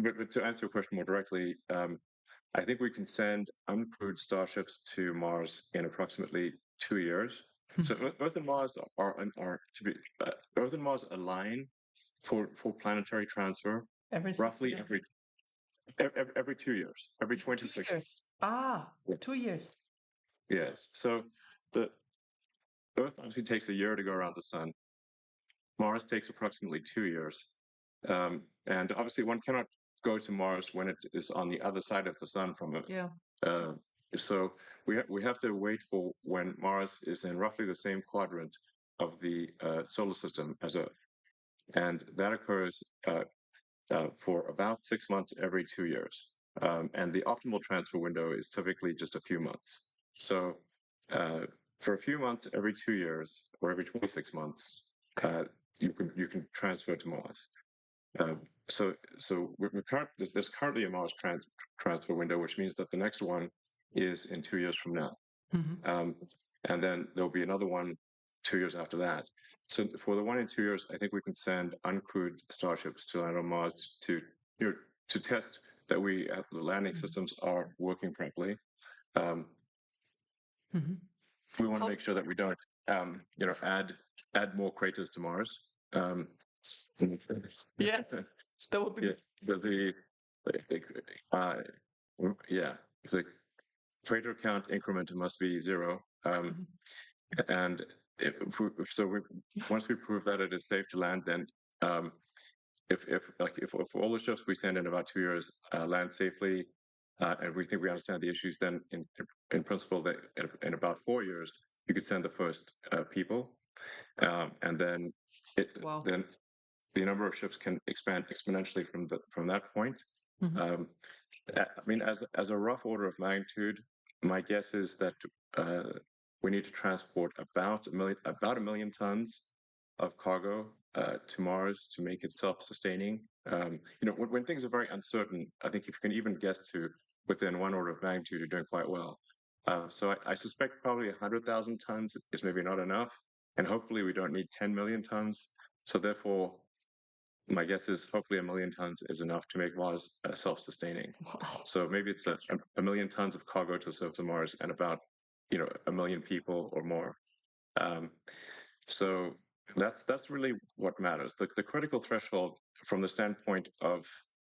but to answer your question more directly, I think we can send uncrewed starships to Mars in approximately 2 years. So Mhm. Earth and Mars are to be Earth and Mars align for planetary transfer Every six roughly years. every 2 years, every Every two 26 years. Ah, two years. years. Yes. So the Earth obviously takes a year to go around the sun. Mars takes approximately 2 years. And obviously, one cannot go to Mars when it is on the other side of the sun from Earth. Yeah. Uh, so we have to wait for when Mars is in roughly the same quadrant of the solar system as Earth. And that occurs for about 6 months every 2 years. And the optimal transfer window is typically just a few months. So uh, for a few months every 2 years or every 26 months, uh, you can transfer to Mars. Uh, there's currently a Mars transfer window, which means that the next one is in 2 years from now. Mhm. Um, and then there'll be another one 2 years after that. So for the one in 2 years, I think we can send uncrewed starships to land on Mars to test that the landing Mhm. systems are working properly. Um, Mhm. we want to How? make sure that we don't, add more craters to Mars. Um, Yeah, that would be. yeah, uh, yeah, the crater count increment must be 0. Mhm. And once we prove that it is safe to land, then um, if all the ships we send in about 2 years land safely, and we think we understand the issues, then in principle, that in about 4 years you could send the first people, and then Wow. then the number of ships can expand exponentially from that point. Mhm. Um, I mean, as a rough order of magnitude, my guess is that uh, we need to transport about 1 million tons of cargo to Mars to make it self-sustaining. When things are very uncertain, I think if you can even guess to within one order of magnitude, you're doing quite well. So I suspect probably 100,000 tons is maybe not enough, and hopefully we don't need 10 million tons. So therefore, my guess is hopefully 1 million tons is enough to make Mars self-sustaining. Wow. So maybe it's a million tons of cargo to serve to Mars and about 1 million people or more. Um, so That's really what matters. The critical threshold from the standpoint of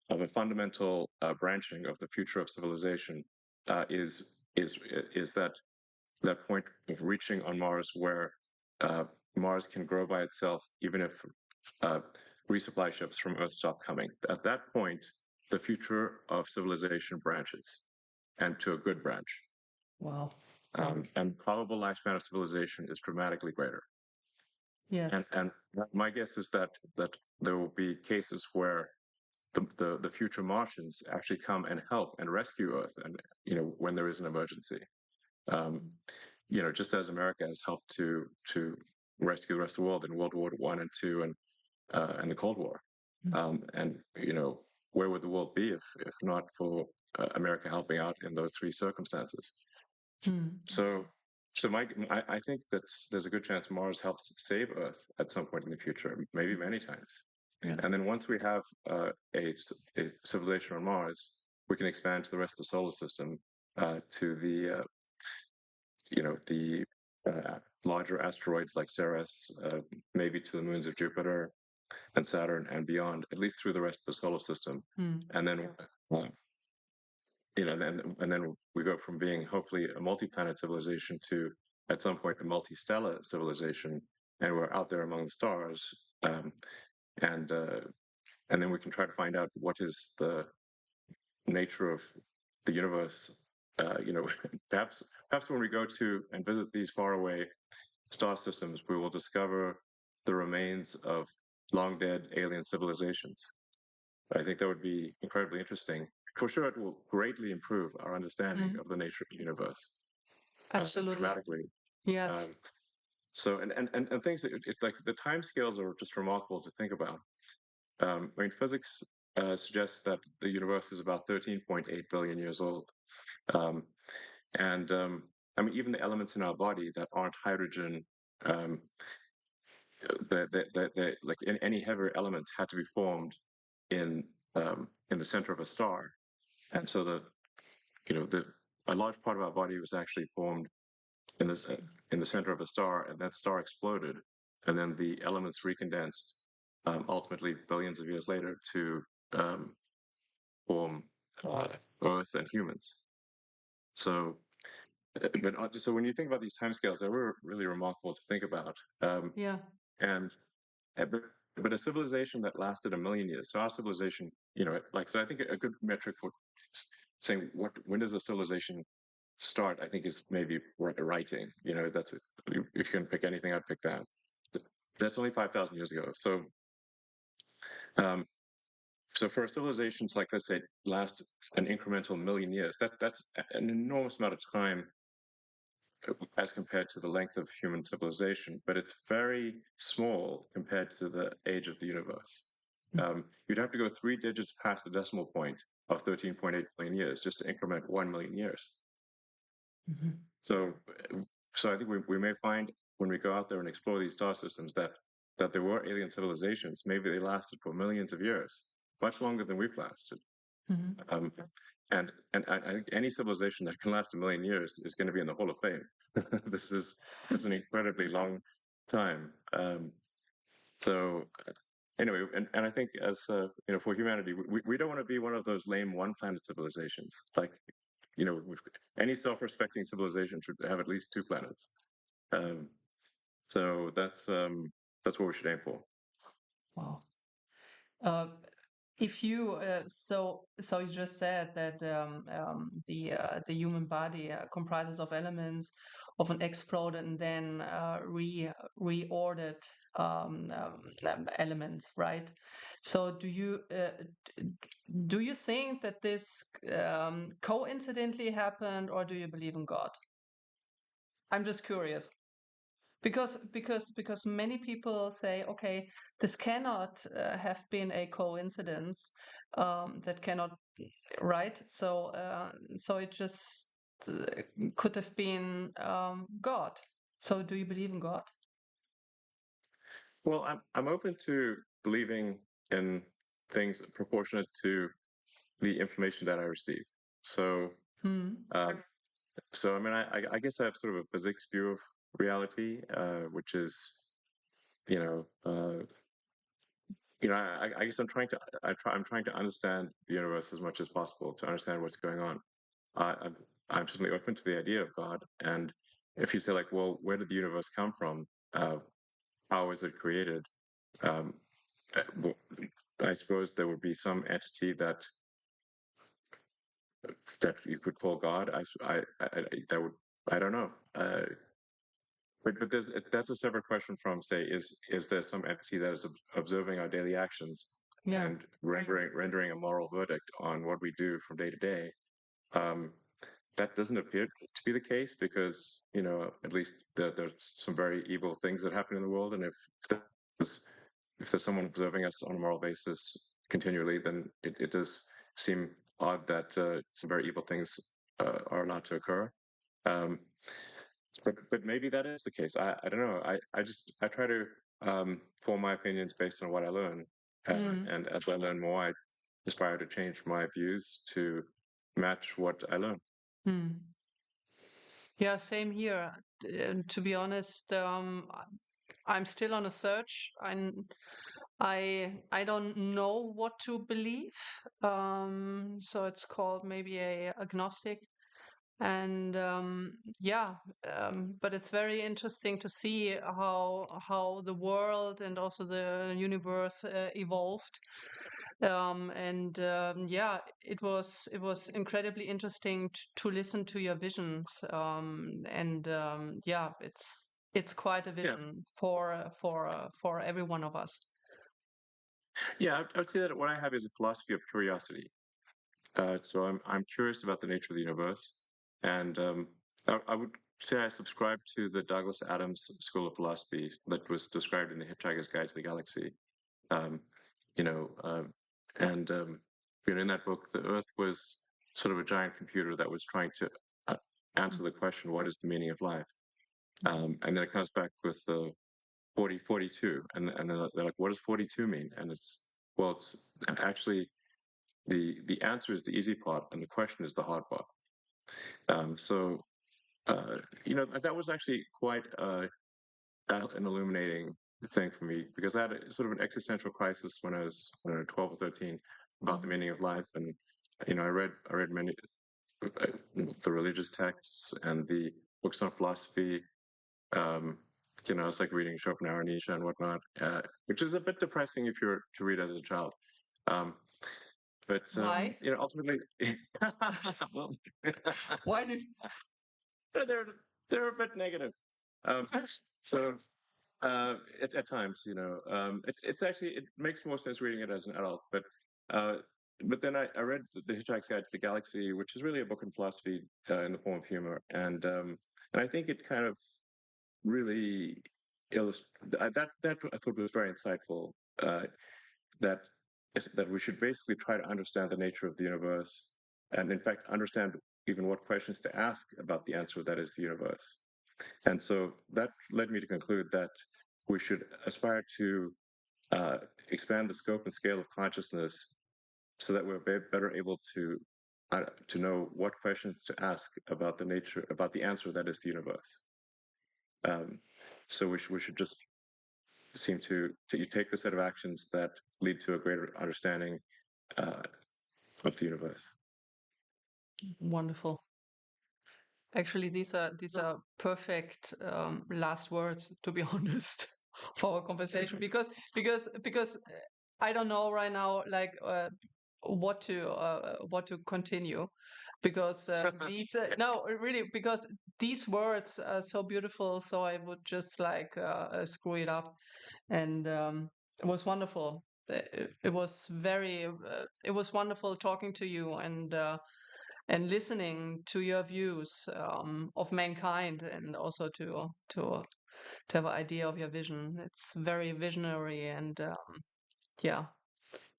a fundamental branching of the future of civilization is that point of reaching on Mars where uh, Mars can grow by itself, even if uh, resupply ships from Earth stop coming. At that point, the future of civilization branches, and to a good branch. Wow. And probable lifespan of civilization is dramatically greater. Yes. And my guess is that there will be cases where the future Martians actually come and help and rescue Earth, and when there is an emergency. Um, just as America has helped to rescue the rest of the world in World War I and II and the Cold War. And where would the world be if not for America helping out in those three circumstances? Mm. So, I think that there's a good chance Mars helps save Earth at some point in the future, maybe many times. Yeah. And then once we have a civilization on Mars, we can expand to the rest of the solar system, to the larger asteroids like Ceres, maybe to the moons of Jupiter and Saturn and beyond, at least through the rest of the solar system. And then, uh, and then we go from being hopefully a multi-planet civilization to at some point a multi-stellar civilization, and we're out there among the stars, and uh, and then we can try to find out what is the nature of the universe. Perhaps when we go to and visit these faraway star systems, we will discover the remains of long dead alien civilizations. I think that would be incredibly interesting. For sure, it will greatly improve our understanding of the nature of the universe, Absolutely. dramatically. Yes. Um, so, and things that like the time scales are just remarkable to think about. I mean, physics suggests that the universe is about 13.8 billion years old. Um, and I mean, even the elements in our body that aren't hydrogen, um, like any heavier elements had to be formed in in the center of a star. And so the a large part of our body was actually formed in this in the center of a star, and that star exploded, and then the elements recondensed, ultimately billions of years later to um, form Earth and humans. So, so when you think about these timescales, they were really remarkable to think about. Yeah. And but, but a civilization that lasted a million years. So our civilization, like so, I think a good metric for saying when does a civilization start, I think, is maybe writing. That's if you can pick anything, I'd pick that. That's only 5,000 years ago. Um, so for a civilization to, like, let's say, last an incremental million years, that's an enormous amount of time as compared to the length of human civilization, but it's very small compared to the age of the universe. You'd have to go 3 digits past the decimal point of 13.8 billion years just to increment 1 million years. Mhm. So, so I think we may find when we go out there and explore these star systems that there were alien civilizations. Maybe they lasted for millions of years, much longer than we've lasted. Mhm. Um, and I think any civilization that can last a million years is going to be in the Hall of Fame. This is an incredibly long time. So anyway, and I think as for humanity, we don't want to be one of those lame one planet civilizations. Like any self-respecting civilization should have at least two planets. Um, so that's what we should aim for. Wow. Uh, if you so you just said that the human body comprises of elements of an exploded and then reordered elements, right? So do you think that this coincidentally happened, or do you believe in God? I'm just curious. Because many people say, okay, this cannot have been a coincidence. That cannot, right? So it just could have been God. So do you believe in God? Well, I'm open to believing in things proportionate to the information that I receive. So Hmm. uh, I mean, I guess I have sort of a physics view of reality, which is you know, I guess I'm trying to understand the universe as much as possible to understand what's going on. I'm certainly open to the idea of God, and if you say like, well, where did the universe come from? How was it created? Um, well, I suppose there would be some entity that you could call God. That would, I don't know. But that's a separate question from, say, is there some entity that is observing our daily actions Yeah. and rendering a moral verdict on what we do from day to day? Um, that doesn't appear to be the case because, at least there's some very evil things that happen in the world, and there's, if there's someone observing us on a moral basis continually, then it does seem odd that some very evil things are allowed to occur. Um, but maybe that is the case. I don't know. I try to form my opinions based on what I learn, and as I learn more, I aspire to change my views to match what I learn. Mm. Yeah, same here. To be honest, I'm still on a search. I don't know what to believe. So it's called maybe a agnostic. And yeah, but it's very interesting to see how the world and also the universe evolved. And yeah, it was incredibly interesting to listen to your visions. And yeah, it's quite a Yeah, vision for every one of us. yeah. I would say that what I have is a philosophy of curiosity. So I'm curious about the nature of the universe, and I would say I subscribe to the Douglas Adams school of philosophy that was described in the Hitchhiker's Guide to the Galaxy. Um, you know, and in that book, the Earth was sort of a giant computer that was trying to answer the question, "What is the meaning of life?" And then it comes back with the 42, and they're like, "What does 42 mean?" And it's actually the answer is the easy part, and the question is the hard part. So that was actually quite an illuminating thing for me because I had sort of an existential crisis when I was 12 or 13 about the meaning of life, and I read many the religious texts and the books on philosophy. Um, it's like reading Schopenhauer, Nietzsche, and whatnot, which is a bit depressing if you're to read as a child. Um, but Why? ultimately, well, Why do? they're they're a bit negative. Um, so at times, it's actually it makes more sense reading it as an adult. Uh, but then I read the Hitchhiker's Guide to the Galaxy, which is really a book in philosophy in the form of humor, and I think it kind of really illustrates that I thought was very insightful. That that we should basically try to understand the nature of the universe, and in fact understand even what questions to ask about the answer that is the universe. And so that led me to conclude that we should aspire to uh, expand the scope and scale of consciousness so that we're better able to know what questions to ask about the answer that is the universe. Um, so we should just seem to you take the set of actions that lead to a greater understanding uh, of the universe. Wonderful. Actually, these are perfect last words, to be honest, for our conversation. Because I don't know right now, like what to continue, because these no, really, because these words are so beautiful. So I would just like screw it up, and it was wonderful. It was it was wonderful talking to you, and listening to your views of mankind, and also to have an idea of your vision. It's very visionary, and yeah,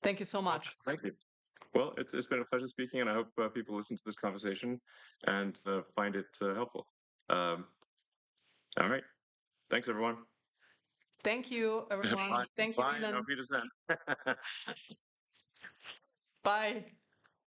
thank you so Well, much. thank you. Well, it's been a pleasure speaking, and I hope people listen to this conversation and find it helpful. Um, all right. Thanks, everyone. Thank you, everyone. Bye. Thank you, Bye, and Elon. auf Wiedersehen. Bye.